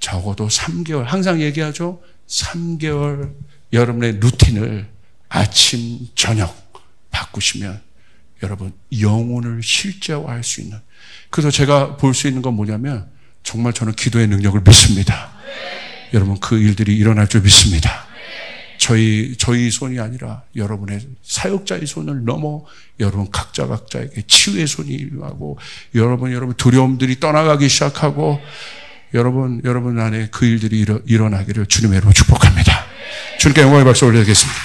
Speaker 1: 적어도 3개월, 항상 얘기하죠. 3개월 여러분의 루틴을 아침, 저녁 바꾸시면 여러분 영혼을 실제화할 수 있는, 그래서 제가 볼 수 있는 건 뭐냐면 정말 저는 기도의 능력을 믿습니다. 여러분 그 일들이 일어날 줄 믿습니다. 저희 손이 아니라 여러분의 사역자의 손을 넘어 여러분 각자에게 치유의 손이 일어나고 여러분 두려움들이 떠나가기 시작하고 여러분 안에 그 일들이 일어나기를 주님의 이름으로 축복합니다. 주님께 영광의 박수 올려드리겠습니다.